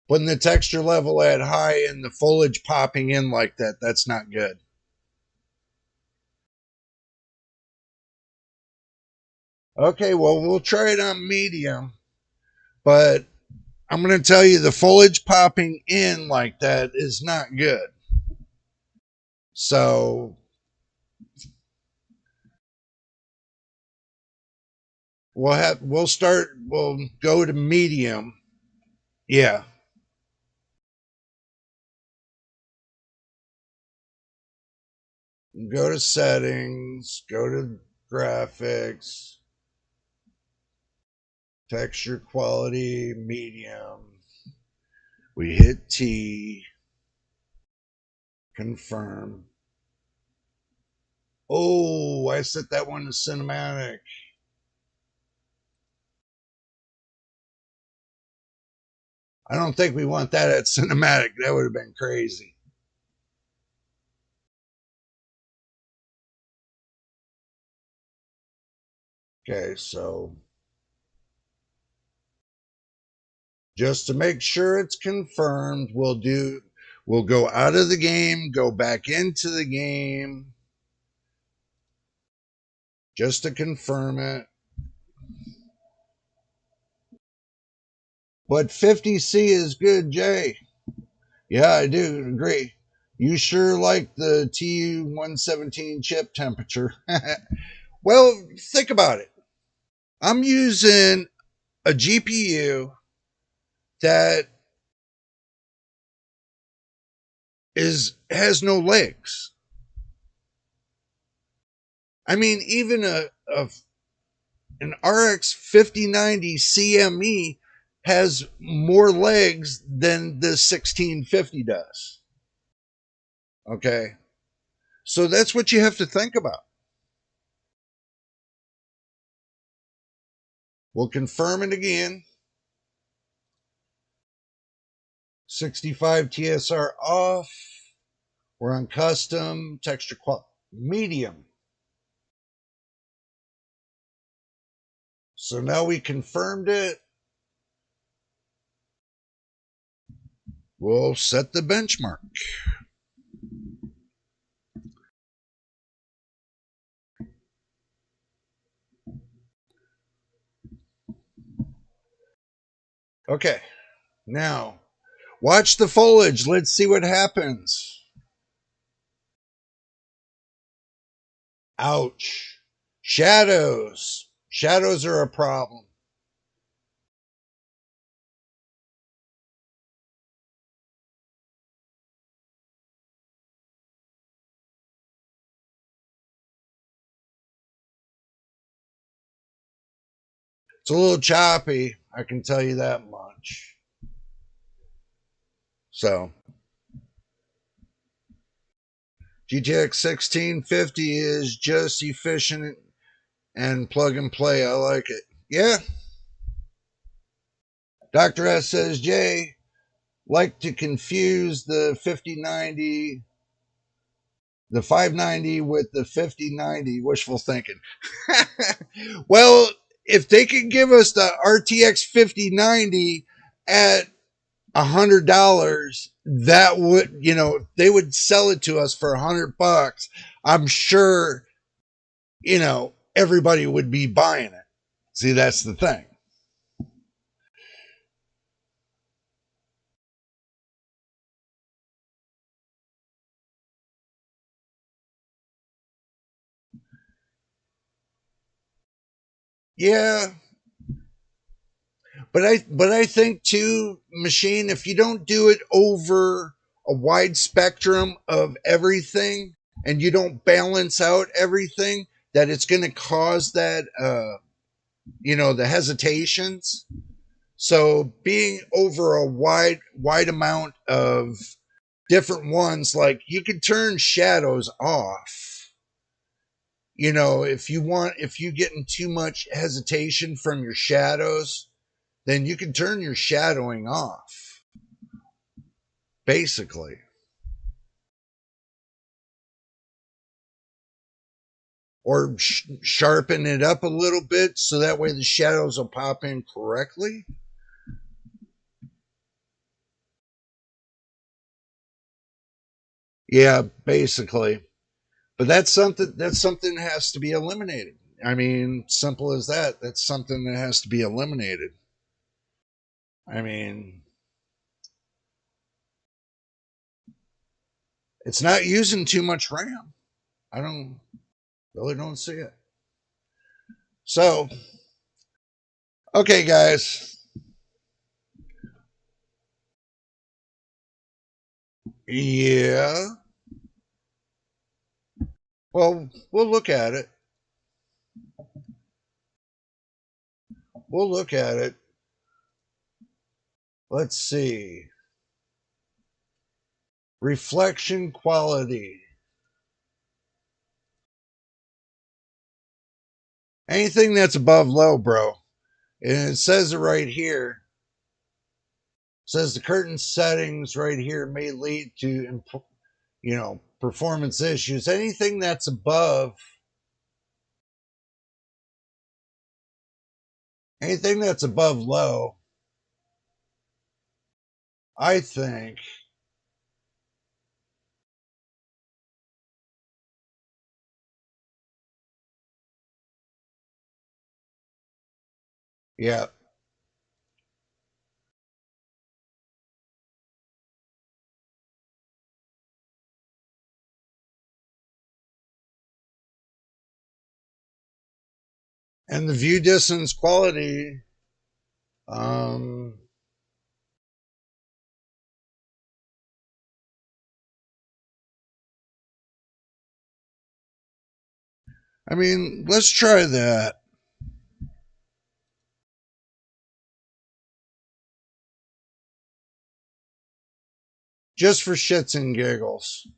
Putting the texture level at high and the foliage popping in like that, that's not good. Okay, well, we'll try it on medium, but I'm going to tell you the foliage popping in like that is not good. So we'll go to medium. Yeah. Go to settings, go to graphics, texture quality, medium. We hit T, confirm. Oh, I set that one to cinematic. I don't think we want that at cinematic. That would have been crazy. Okay, so just to make sure it's confirmed, we'll go out of the game, go back into the game just to confirm it. But 50C is good, Jay. Yeah, I do agree. You sure like the T117 chip temperature. Well, think about it. I'm using a GPU that has no legs. I mean, even an RX 5090 CME has more legs than the 1650 does. Okay. So that's what you have to think about. We'll confirm it again. 65 TSR off. We're on custom, texture quality, medium. So now we confirmed it. We'll set the benchmark. Okay. Now, watch the foliage. Let's see what happens. Ouch. Shadows. Shadows are a problem. It's a little choppy, I can tell you that much. So, GTX 1650 is just efficient and plug and play. I like it. Yeah. Dr. S says, Jay, like to confuse the 5090, the 590 with the 5090. Wishful thinking. Well, if they could give us the RTX 5090 at $100, that would, they would sell it to us for $100. I'm sure, everybody would be buying it. See, that's the thing. Yeah, but I think too, machine, if you don't do it over a wide spectrum of everything and you don't balance out everything, that it's going to cause that the hesitations. So being over a wide amount of different ones. Like you can turn shadows off. You know, if you getting too much hesitation from your shadows, then you can turn your shadowing off, basically. Or sharpen it up a little bit so that way the shadows will pop in correctly. Yeah, basically. But that's something that has to be eliminated. I mean, simple as that. That's something that has to be eliminated. I mean, it's not using too much RAM. I don't really don't see it. So, okay, guys. Yeah. Well, we'll look at it. We'll look at it. Let's see. Reflection quality. Anything that's above low, bro. And it says it right here. It says the curtain settings right here may lead to, performance issues. Anything that's above low, I think, yeah. And the view distance quality, um, I mean, let's try that. Just for shits and giggles.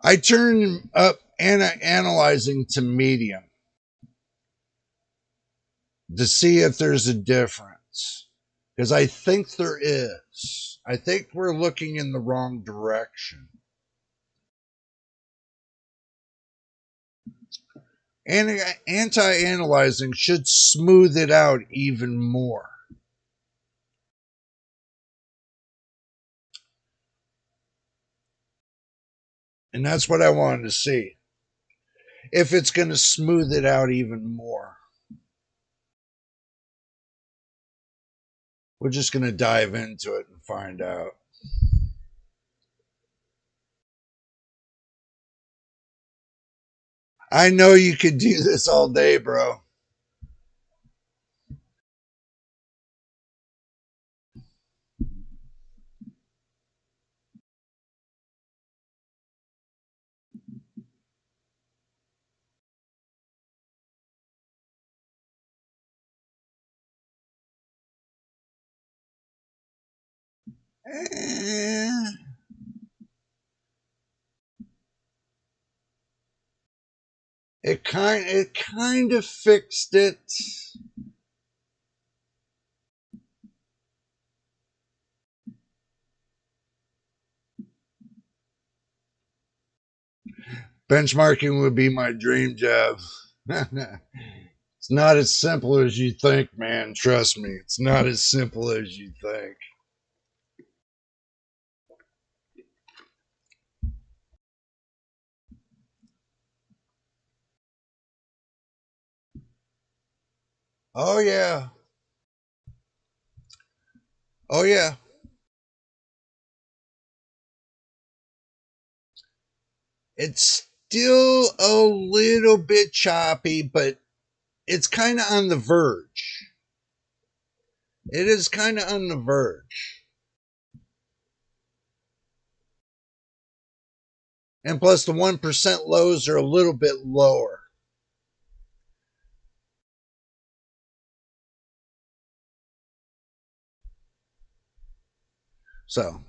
I turn up analyzing to medium to see if there's a difference. Because I think there is. I think we're looking in the wrong direction. And anti-analyzing should smooth it out even more. And that's what I wanted to see. If it's going to smooth it out even more. We're just going to dive into it and find out. I know you could do this all day, bro. Eh, it kind of fixed it. Benchmarking would be my dream job. It's not as simple as you think, man. Trust me. It's not as simple as you think. Oh, yeah. Oh, yeah. It's still a little bit choppy, but it's kind of on the verge. It is kind of on the verge. And plus, the 1% lows are a little bit lower. So,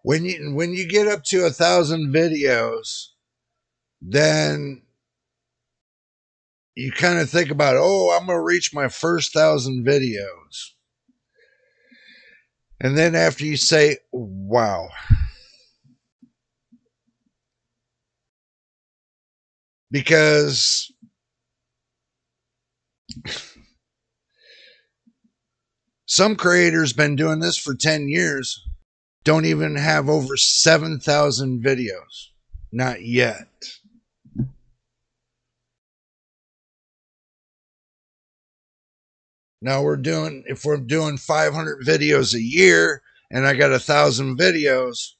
when you get up to 1,000 videos, then you kind of think about, oh, I'm gonna reach my first 1,000 videos, and then after you say, wow, because some creators been doing this for 10 years, don't even have over 7,000 videos, not yet. Now if we're doing 500 videos a year and I got 1,000 videos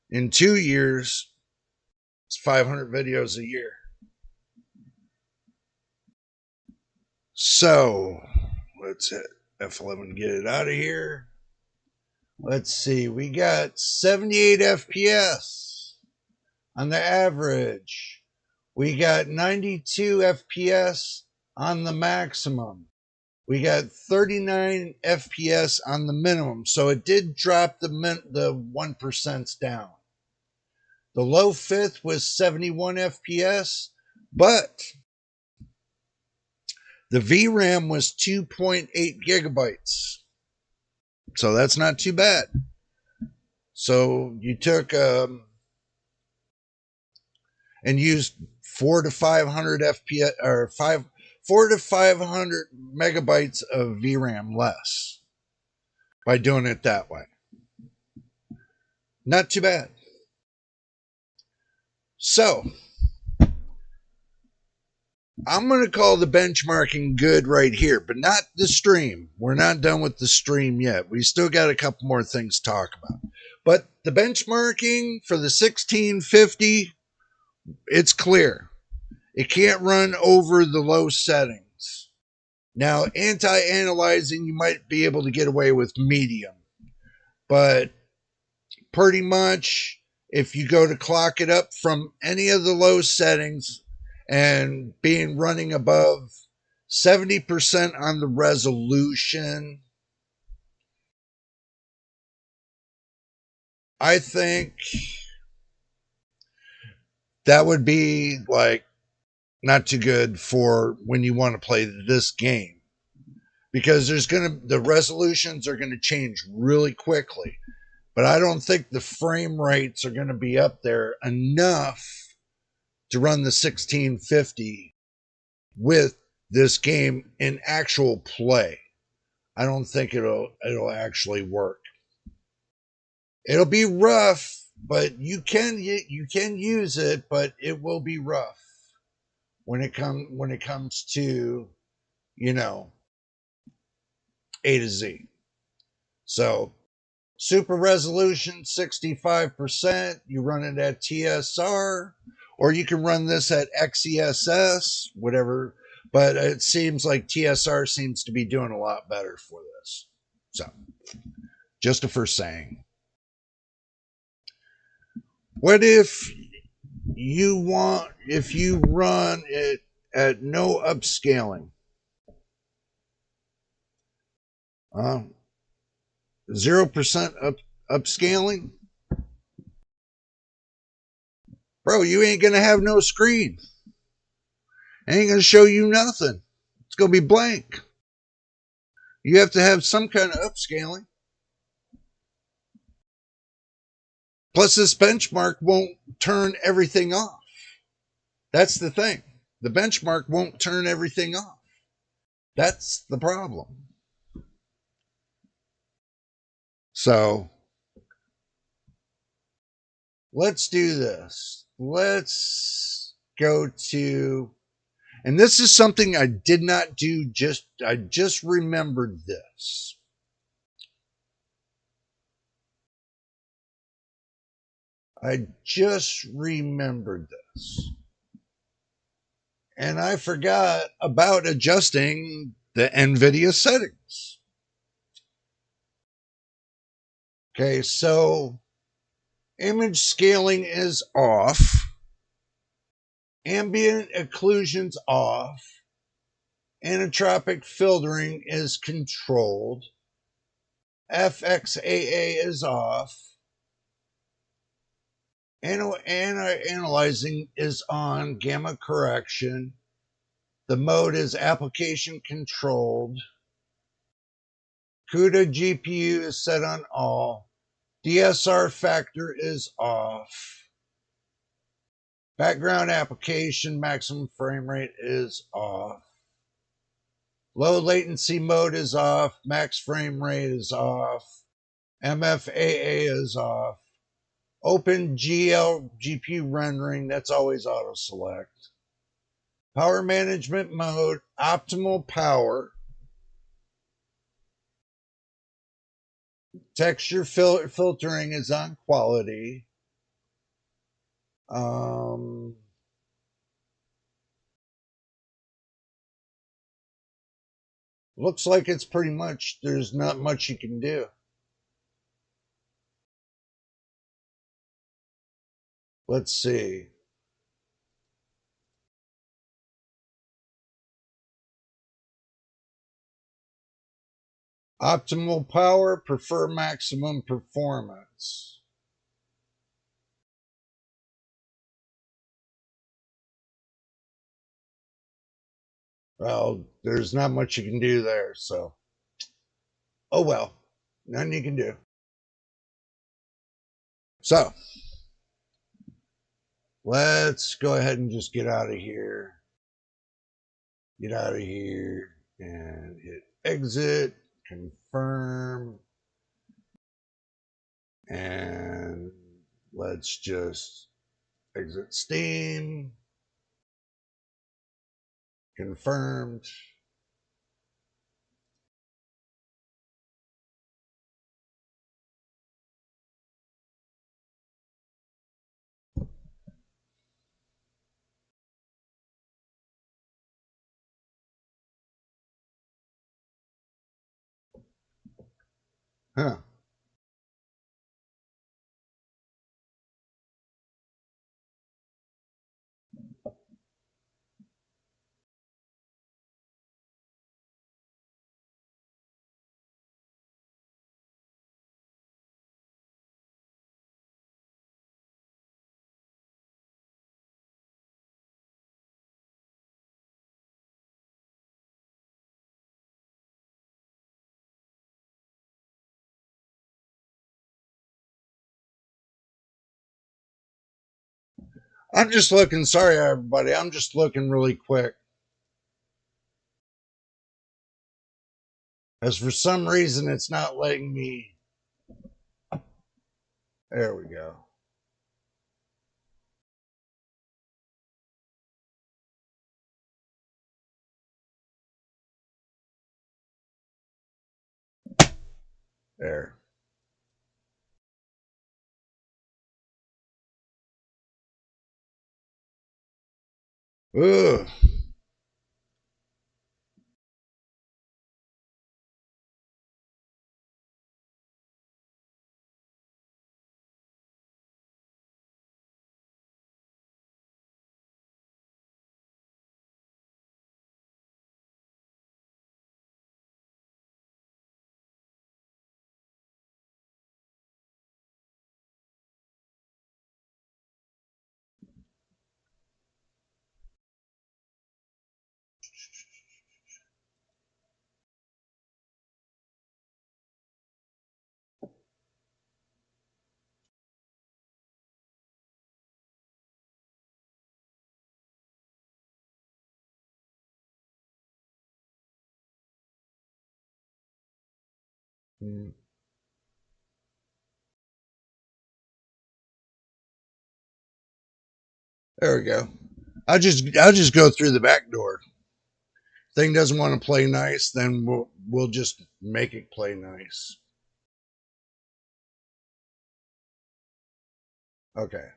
in 2 years, it's 500 videos a year. So let's hit F11, get it out of here. Let's see, we got 78 FPS on the average. We got 92 FPS on the maximum. We got 39 FPS on the minimum. So it did drop the 1% down. The low fifth was 71 FPS, but the VRAM was 2.8 gigabytes. So that's not too bad. So you took and used 400 to 500 FPS or 400 to 500 megabytes of VRAM less by doing it that way. Not too bad. So I'm going to call the benchmarking good right here, but not the stream. We're not done with the stream yet. We still got a couple more things to talk about. But the benchmarking for the 1650, it's clear. It can't run over the low settings. Now, anti-analyzing, you might be able to get away with medium. But pretty much, if you go to clock it up from any of the low settings and being running above 70% on the resolution, I think that would be like not too good for when you want to play this game, because the resolutions are going to change really quickly, but I don't think the frame rates are going to be up there enough to run the 1650 with this game in actual play. I don't think it'll actually work. It'll be rough, but you can use it, but it will be rough when it comes to, A to Z. So super resolution 65%, you run it at TSR, or you can run this at XESS, whatever, but it seems like TSR seems to be doing a lot better for this. So just a first saying. What if you run it at no upscaling? 0% upscaling? Bro, you ain't going to have no screen. It ain't going to show you nothing. It's going to be blank. You have to have some kind of upscaling. Plus, this benchmark won't turn everything off. That's the thing. The benchmark won't turn everything off. That's the problem. So, let's do this. Let's go to, and this is something I did not do, I just remembered this. I just remembered this. And I forgot about adjusting the Nvidia settings. Okay, so image scaling is off. Ambient occlusion's off. Anisotropic filtering is controlled. FXAA is off. Analyzing is on. Gamma correction. The mode is application controlled. CUDA GPU is set on all. DSR factor is off. Background application maximum frame rate is off. Low latency mode is off. Max frame rate is off. MFAA is off. Open GPU rendering, that's always auto select. Power management mode, optimal power. Texture filtering is on quality. Looks like it's pretty much, there's not much you can do. Let's see. Optimal power, prefer maximum performance. Well, there's not much you can do there, so. Oh well, nothing you can do. So, let's go ahead and just get out of here. Get out of here and hit exit, confirm, and let's just exit Steam. Confirmed. Huh. I'm just looking, sorry everybody, I'm just looking really quick. As for some reason it's not letting me. There we go. There. Ugh. Hmm. There we go. I'll just go through the back door. Thing doesn't want to play nice, then we'll just make it play nice. Okay.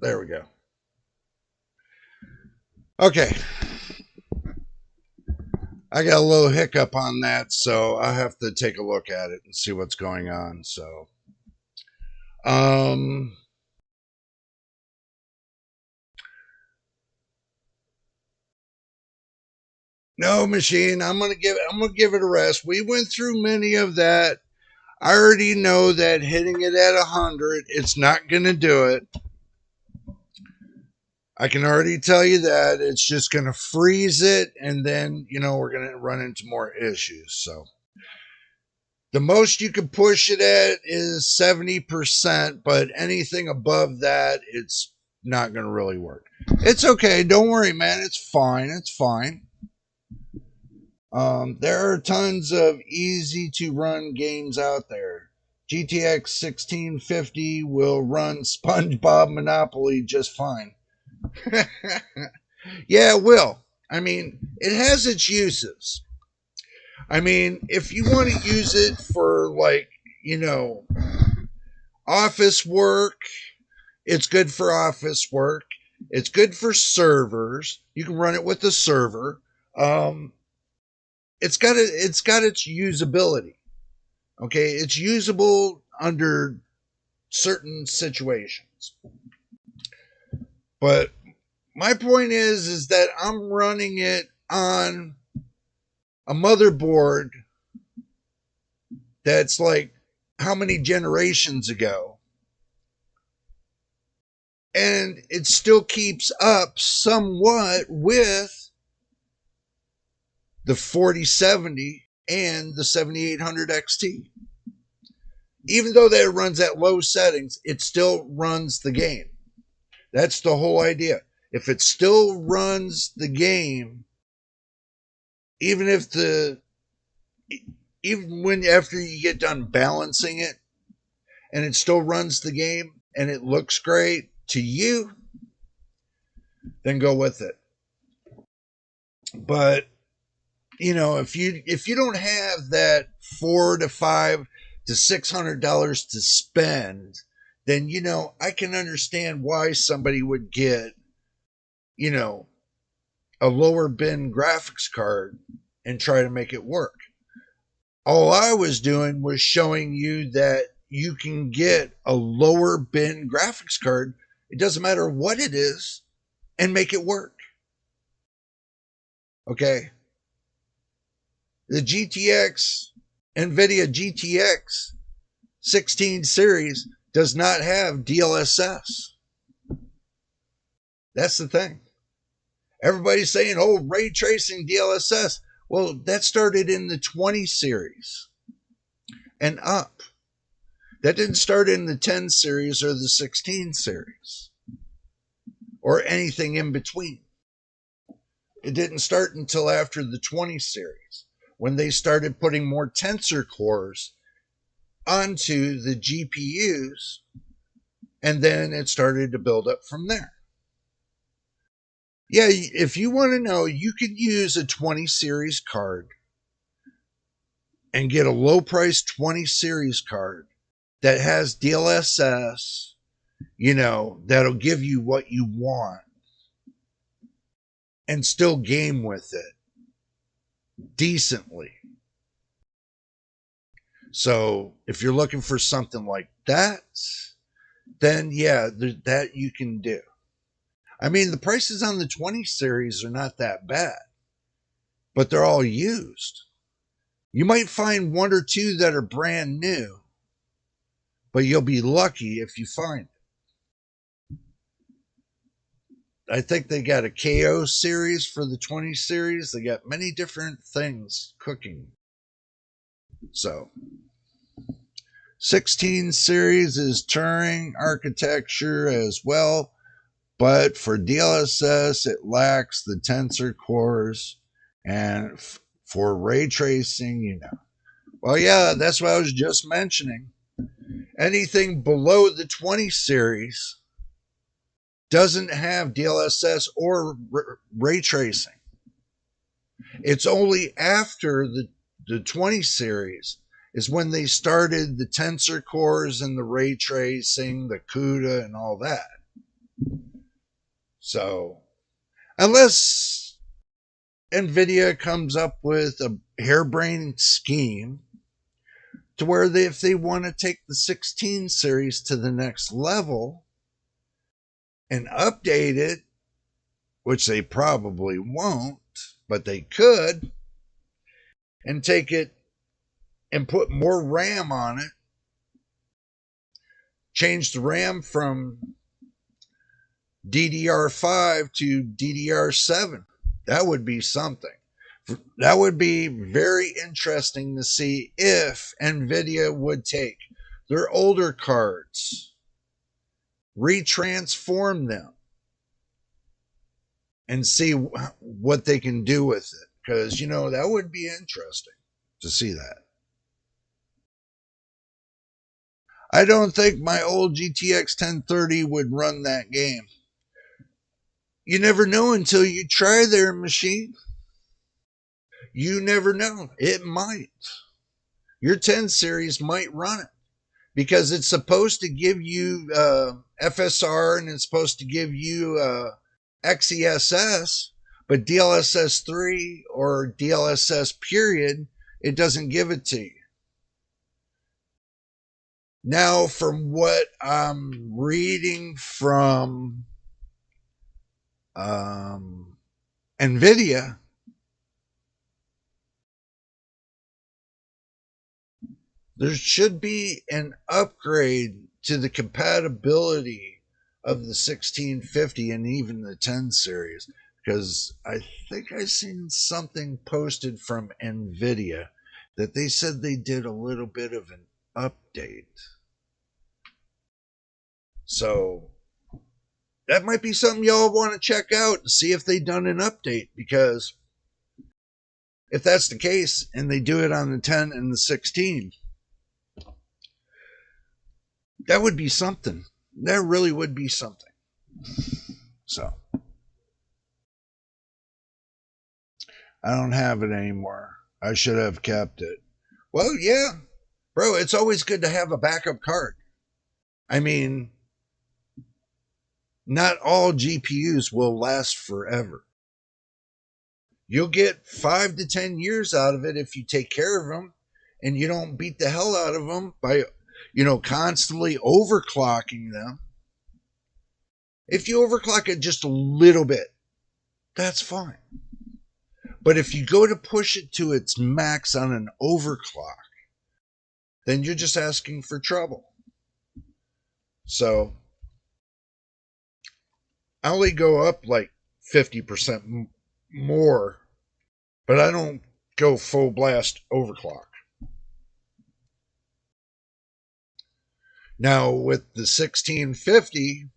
There we go. Okay. I got a little hiccup on that, so I have to take a look at it and see what's going on. So, No, machine, I'm gonna give it a rest. We went through many of that. I already know that hitting it at 100, it's not gonna do it. I can already tell you that it's just gonna freeze it, and then we're gonna run into more issues. So the most you can push it at is 70%, but anything above that, it's not going to really work. It's okay. Don't worry, man. It's fine. It's fine. There are tons of easy to run games out there. GTX 1650 will run SpongeBob Monopoly just fine. Yeah, it will. I mean, it has its uses. I mean, if you want to use it for, like, office work, it's good for office work. It's good for servers. You can run it with a server. It's got its usability. Okay, it's usable under certain situations. But my point is that I'm running it on a motherboard that's like how many generations ago, and it still keeps up somewhat with the 4070 and the 7800 XT. Even though that it runs at low settings, it still runs the game. That's the whole idea. If it still runs the game, even when after you get done balancing it, and it still runs the game and it looks great to you, then go with it. But if you don't have that $400 to $500 to $600 to spend, then I can understand why somebody would get a lower bin graphics card and try to make it work. All I was doing was showing you that you can get a lower bin graphics card, it doesn't matter what it is, and make it work. Okay? The Nvidia GTX 16 series does not have DLSS. That's the thing. Everybody's saying, oh, ray tracing DLSS. Well, that started in the 20 series and up. That didn't start in the 10 series or the 16 series or anything in between. It didn't start until after the 20 series when they started putting more tensor cores onto the GPUs, and then it started to build up from there. Yeah, if you want to know, you could use a 20 series card and get a low price 20 series card that has DLSS, that'll give you what you want and still game with it decently. So if you're looking for something like that, then yeah, that you can do. I mean, the prices on the 20 series are not that bad, but they're all used. You might find one or two that are brand new, but you'll be lucky if you find it. I think they got a KO series for the 20 series. They got many different things cooking. So 16 series is Turing architecture as well, but for DLSS, it lacks the tensor cores, and for ray tracing, Well, yeah, that's what I was just mentioning. Anything below the 20 series doesn't have DLSS or ray tracing. It's only after the 20 series is when they started the tensor cores and the ray tracing, the CUDA and all that. So, unless Nvidia comes up with a harebrained scheme to where if they want to take the 16 series to the next level and update it, which they probably won't, but they could, and take it and put more RAM on it, change the RAM from DDR5 to DDR7. That would be something. That would be very interesting to see if Nvidia would take their older cards, retransform them, and see what they can do with it. Because, that would be interesting to see that. I don't think my old GTX 1030 would run that game. You never know until you try their machine. You never know. It might. Your 10 series might run it because it's supposed to give you FSR and it's supposed to give you XESS, but DLSS 3 or DLSS period, it doesn't give it to you. Now, from what I'm reading from Nvidia, there should be an upgrade to the compatibility of the 1650 and even the 10 series, because I think I seen something posted from Nvidia that they said they did a little bit of an update. So that might be something y'all want to check out and see if they done an update, because if that's the case and they do it on the 10 and the 16, that would be something. That really would be something. So I don't have it anymore. I should have kept it. Well, yeah, bro, it's always good to have a backup card. I mean, not all GPUs will last forever. You'll get 5 to 10 years out of it if you take care of them and you don't beat the hell out of them by, constantly overclocking them. If you overclock it just a little bit, that's fine. But if you go to push it to its max on an overclock, then you're just asking for trouble. So I only go up like 50% more, but I don't go full blast overclock. Now with the 1650,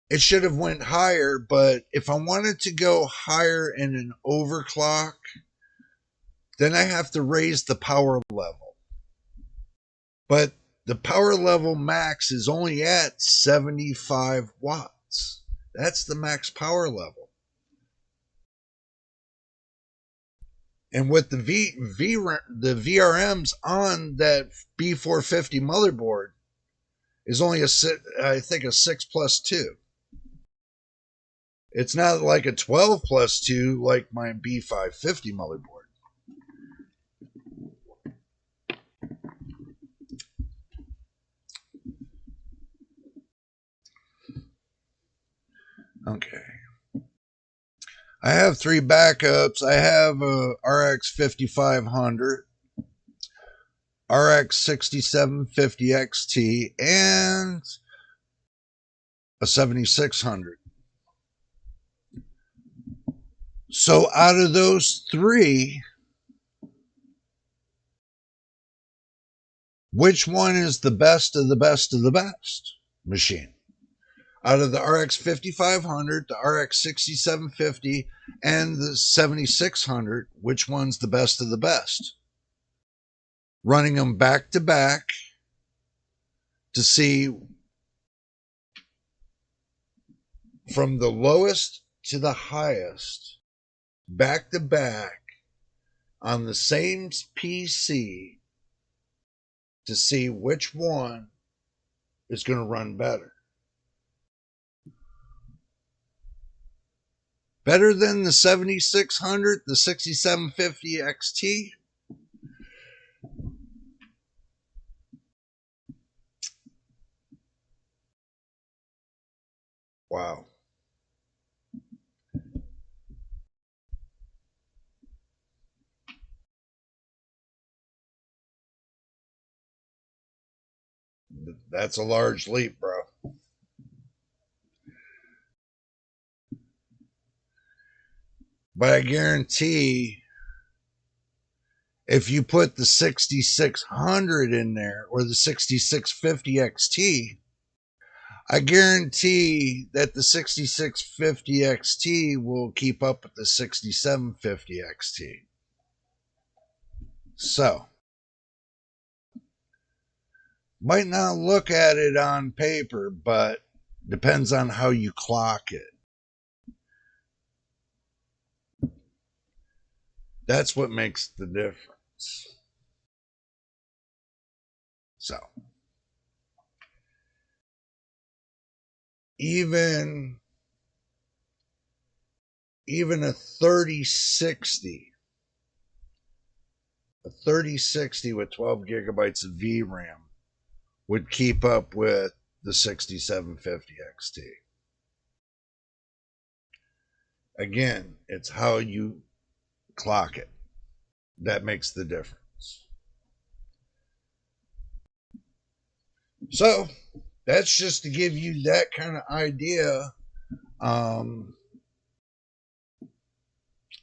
it should have went higher, but if I wanted to go higher in an overclock, then I have to raise the power level. But the power level max is only at 75 watts. That's the max power level. And with the VRMs on that B450 motherboard is only a 6+2. It's not like a 12+2 like my B550 motherboard. Okay. I have 3 backups. I have a RX 5500, RX 6750 XT, and a 7600. So out of those 3, which one is the best of the best of the best machine? Out of the RX 5500, the RX 6750, and the 7600, which one's the best of the best? Running them back to back to see from the lowest to the highest, back to back on the same PC, to see which one is going to run better. Better than the 7600, the 6750 XT? Wow. That's a large leap, bro. But I guarantee if you put the 6600 in there or the 6650 XT, I guarantee that the 6650 XT will keep up with the 6750 XT. So, might not look at it on paper, but depends on how you clock it. That's what makes the difference. So, even a 3060 with 12 gigabytes of VRAM would keep up with the 6750 XT. Again, it's how you clock it that makes the difference. So that's just to give you that kind of idea of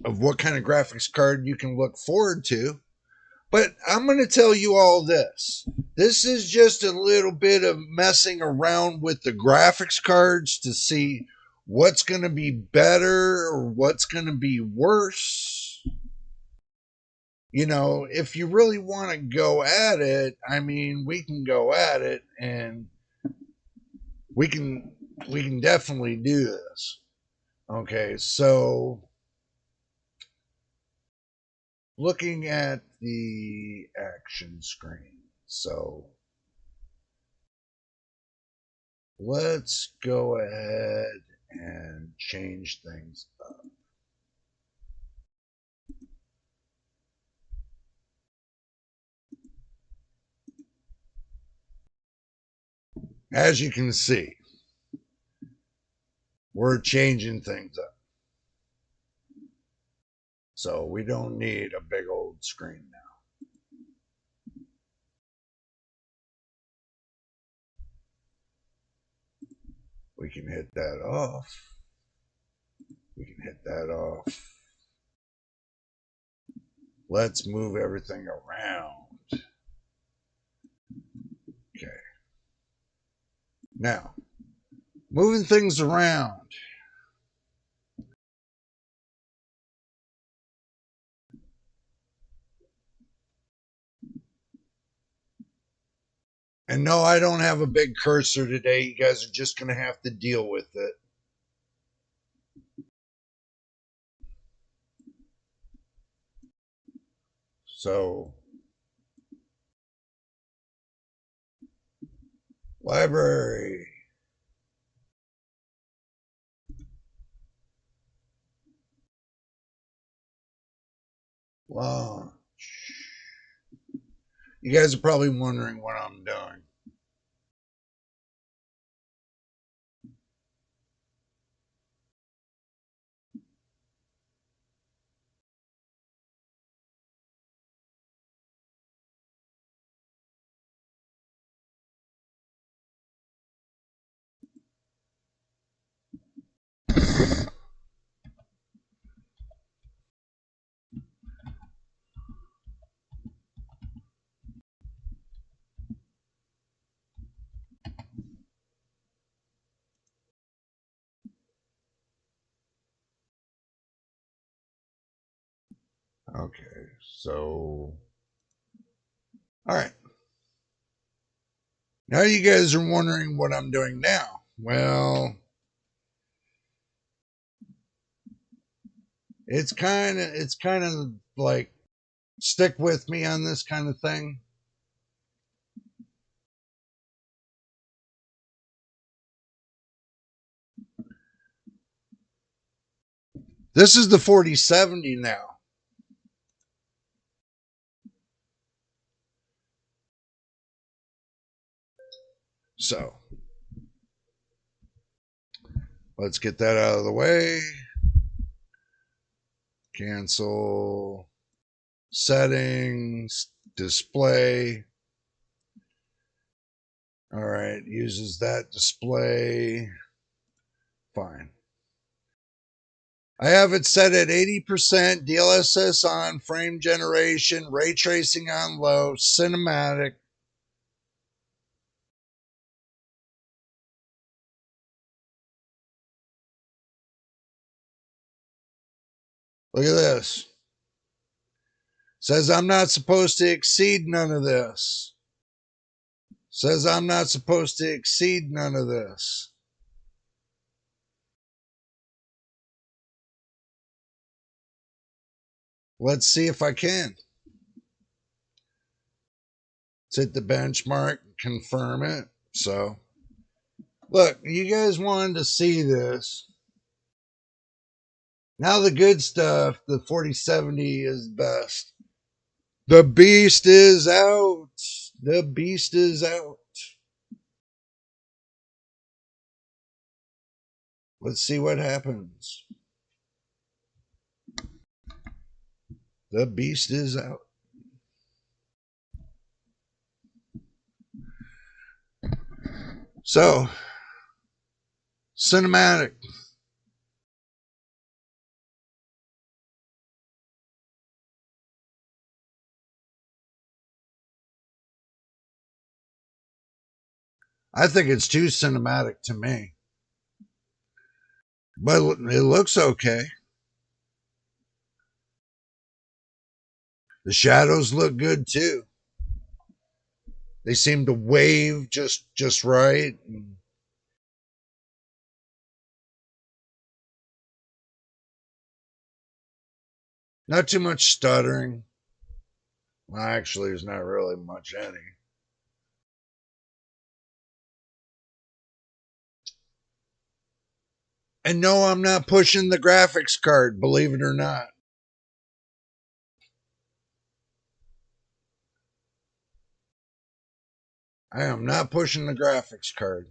what kind of graphics card you can look forward to. But I'm going to tell you all this. This is just a little bit of messing around with the graphics cards to see what's going to be better or what's going to be worse. You know, if you really want to go at it, I mean, we can go at it and we can definitely do this. Okay, so looking at the action screen. So let's go ahead and change things up. As you can see, we're changing things up. So we don't need a big old screen now. We can hit that off. We can hit that off. Let's move everything around. Okay. Now, moving things around. And no, I don't have a big cursor today. You guys are just going to have to deal with it. So, library. Launch. You guys are probably wondering what I'm doing. Okay, so, all right. Now you guys are wondering what I'm doing now. Well, it's kind of like stick with me on this kind of thing. This is the 4070 now. So, let's get that out of the way. Cancel. Settings. Display. All right, uses that display. Fine. I have it set at 80%, DLSS on, frame generation, ray tracing on low, cinematic. Look at this. Says I'm not supposed to exceed none of this. Says I'm not supposed to exceed none of this. Let's see if I can. Let's hit the benchmark, confirm it. So, look, you guys wanted to see this. Now the good stuff, the 4070 is best. The beast is out. The beast is out. Let's see what happens. The beast is out. So, cinematic. I think it's too cinematic to me. But it looks okay. The shadows look good too. They seem to wave just right. Not too much stuttering. Well, actually, there's not really much any. And no, I'm not pushing the graphics card, believe it or not. I am not pushing the graphics card.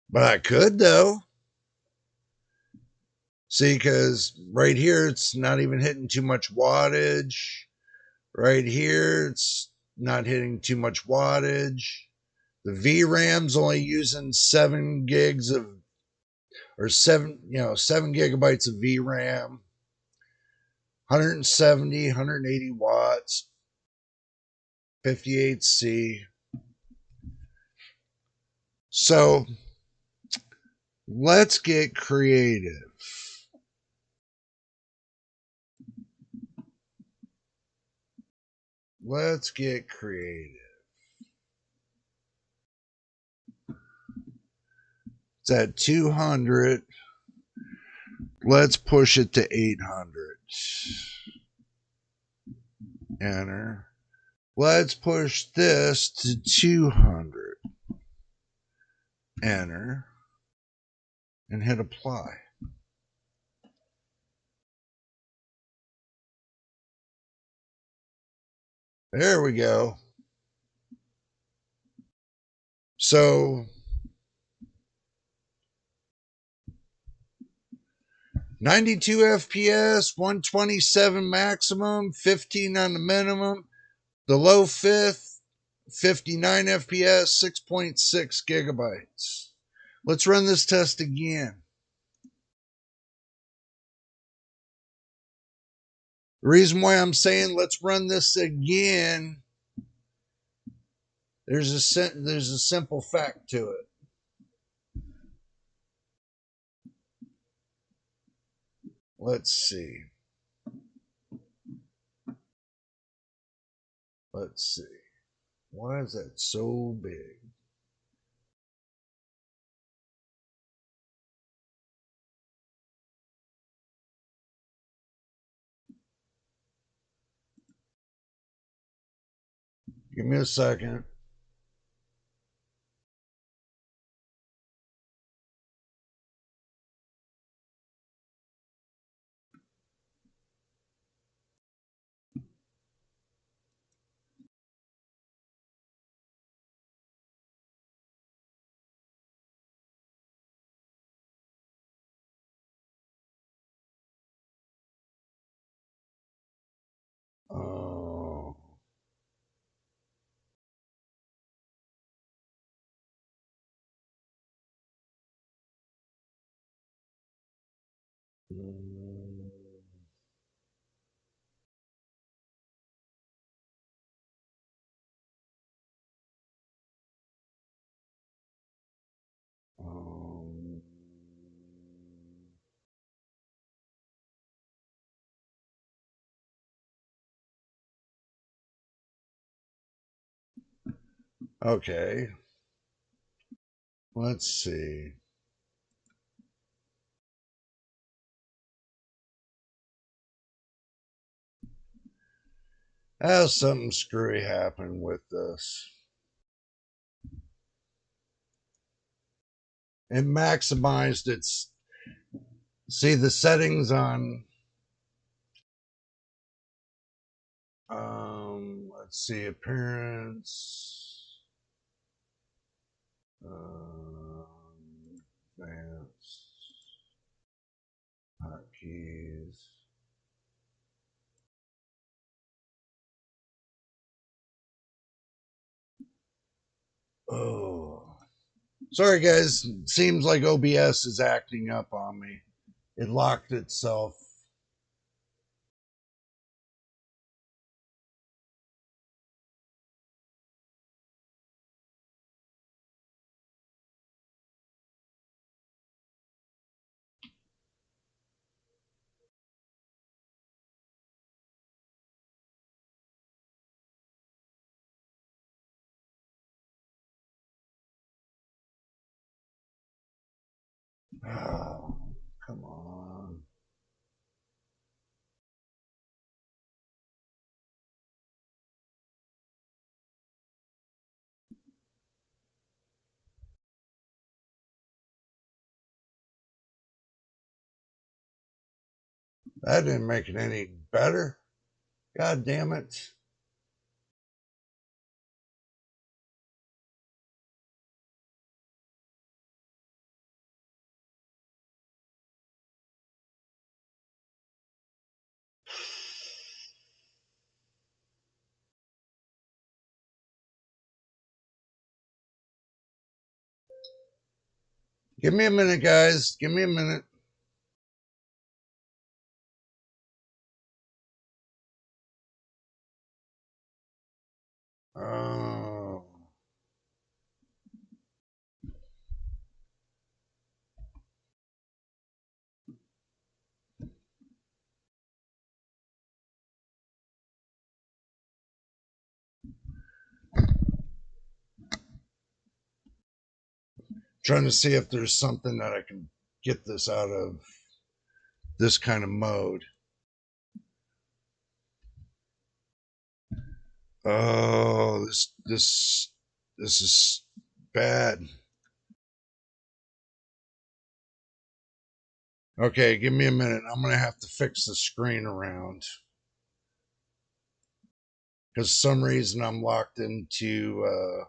But I could, though. See, because right here, it's not even hitting too much wattage. Right here, it's not hitting too much wattage. The VRAM's only using 7 gigs of, or 7 gigabytes of VRAM, 170, 180 watts, 58C. So let's get creative. Let's get creative. It's at 200. Let's push it to 800. Enter. Let's push this to 200. Enter. And hit apply. There we go. So 92 FPS, 127 maximum, 15 on the minimum. The low fifth, 59 FPS, 6.6 gigabytes. Let's run this test again. The reason why I'm saying let's run this again, there's a simple fact to it. Let's see. Let's see. Why is that so big? Give me a second. Um, okay. Let's see. How's something screwy happened with this? It maximized its. See the settings on. Let's see, appearance. Advanced hotkeys. Oh, sorry guys. Seems like OBS is acting up on me. It locked itself. Oh, come on. That didn't make it any better. God damn it. Give me a minute, guys. Give me a minute. Oh. Trying to see if there's something that I can get this out of this kind of mode. Oh, this is bad. Okay, give me a minute. I'm gonna have to fix the screen around because some reason I'm locked into. Uh,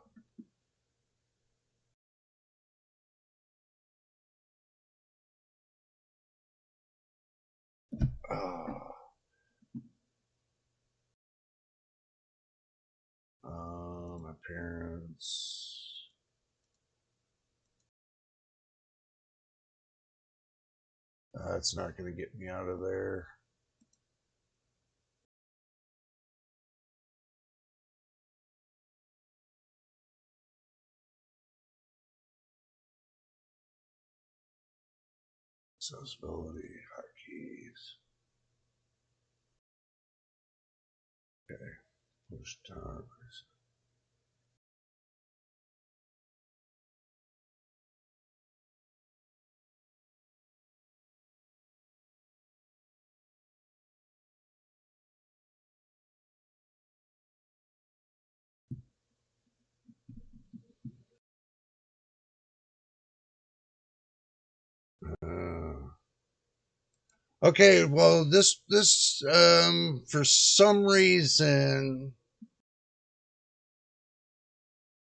appearance. That's not gonna get me out of there. Accessibility hotkeys. Okay, push time. Okay, well, this for some reason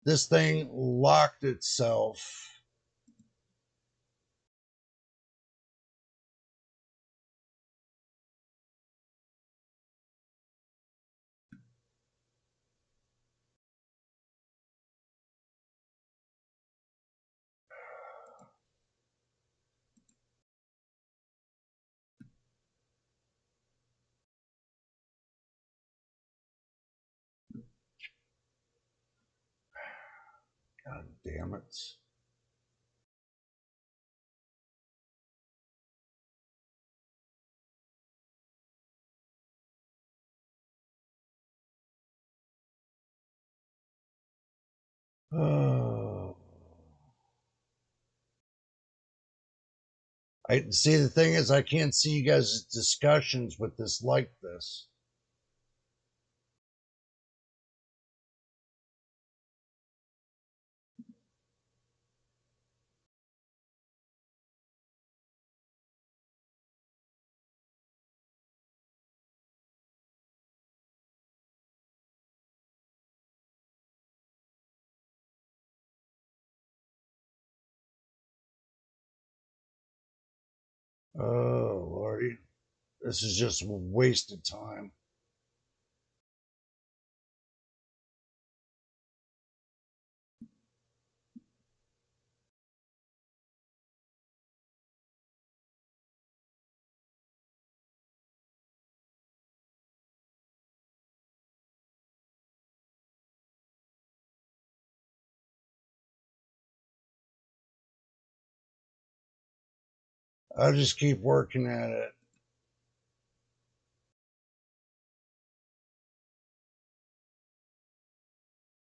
this thing locked itself. God damn it. Oh. I see. The thing is, I can't see you guys' discussions with this like this. Oh, Lordy. This is just wasted time. I'll just keep working at it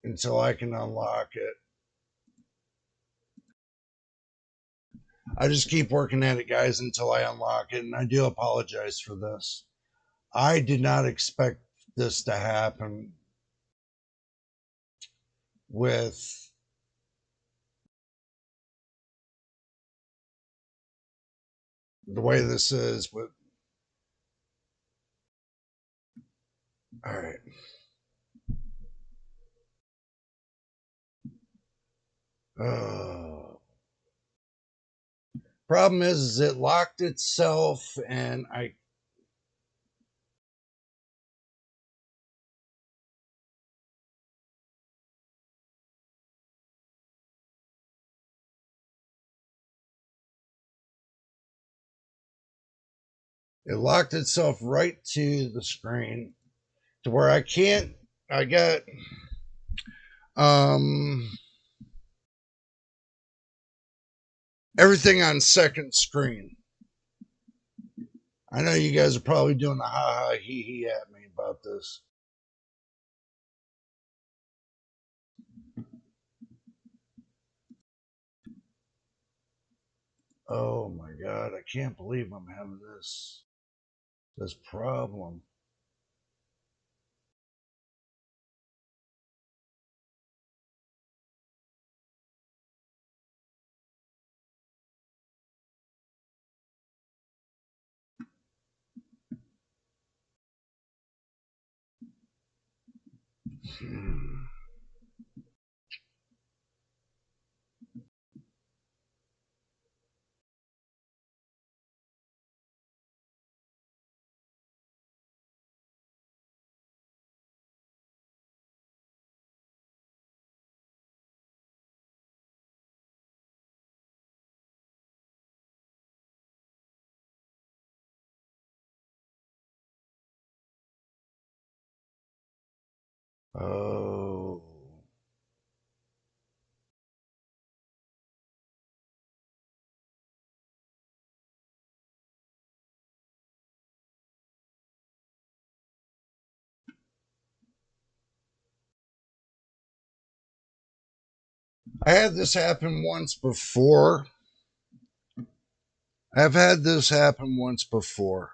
until I can unlock it. I just keep working at it, guys, until I unlock it. And I do apologize for this. I did not expect this to happen with the way this is. With all right. Oh. Problem is it locked itself, and it locked itself right to the screen to where I can't. I got um everything on second screen. I know you guys are probably doing a ha ha he he at me about this. Oh my god, I can't believe I'm having this problem. Oh. I had this happen once before. I've had this happen once before.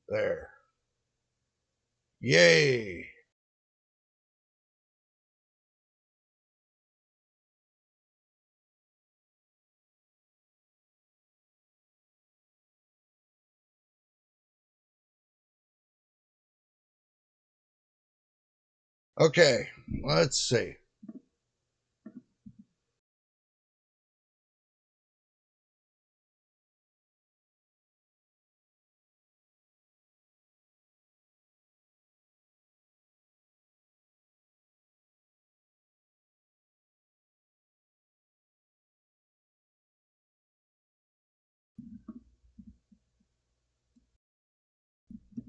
There. Yay. Okay, let's see.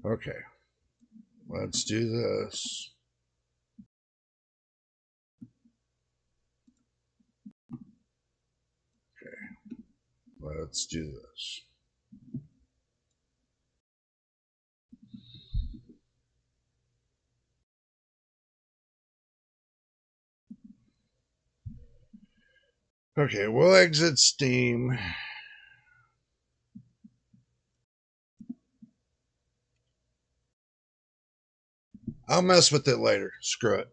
Okay. Let's do this. Okay, let's do this. Okay, we'll exit Steam. I'll mess with it later. Screw it.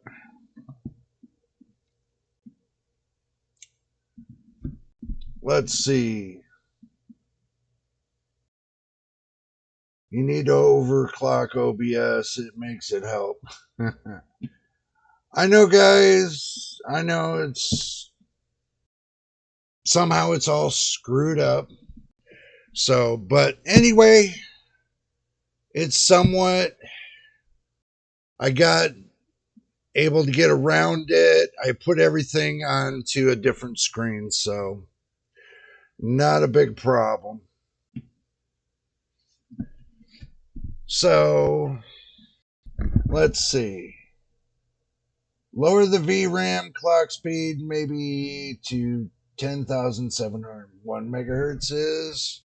Let's see. You need to overclock OBS. It makes it help. I know, guys. I know it's somehow it's all screwed up. So, but anyway, it's somewhat. I got able to get around it. I put everything onto a different screen, so not a big problem. So, let's see. Lower the VRAM clock speed maybe to 10,701 megahertz is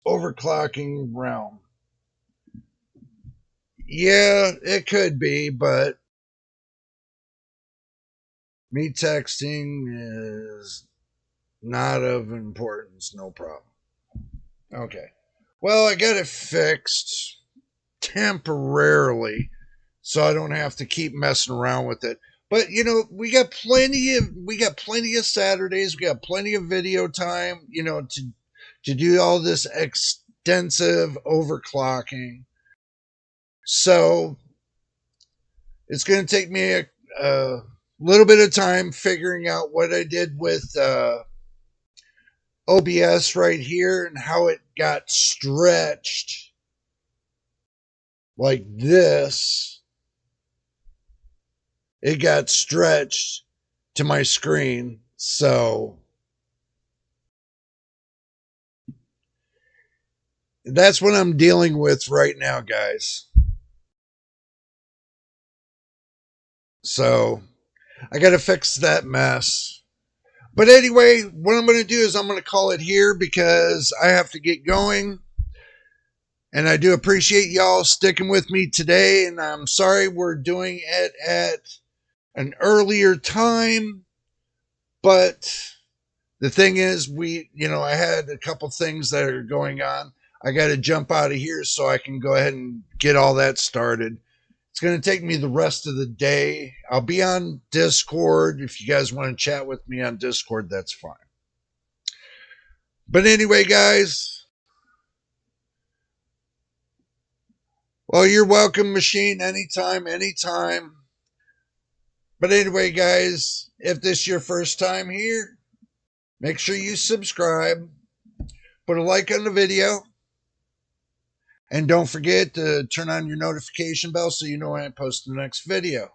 overclocking realm. Yeah, it could be, but me texting is not of importance, no problem. Okay. Well, I got it fixed temporarily so I don't have to keep messing around with it. But you know, we got plenty of Saturdays, we got plenty of video time, you know, to do all this extensive overclocking. So it's going to take me a little bit of time figuring out what I did with OBS right here and how it got stretched like this. It got stretched to my screen. So that's what I'm dealing with right now, guys. So I got to fix that mess. But anyway, what I'm going to do is I'm going to call it here because I have to get going. And I do appreciate y'all sticking with me today. And I'm sorry we're doing it at an earlier time. But the thing is, I had a couple things that are going on. I got to jump out of here so I can go ahead and get all that started. It's going to take me the rest of the day. I'll be on Discord. If you guys want to chat with me on Discord, that's fine. But anyway, guys, well, you're welcome, machine, anytime, anytime. But anyway, guys, if this is your first time here, make sure you subscribe, put a like on the video, and don't forget to turn on your notification bell so you know when I post the next video.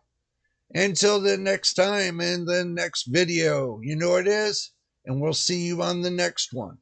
Until the next time in the next video, you know what it is, and we'll see you on the next one.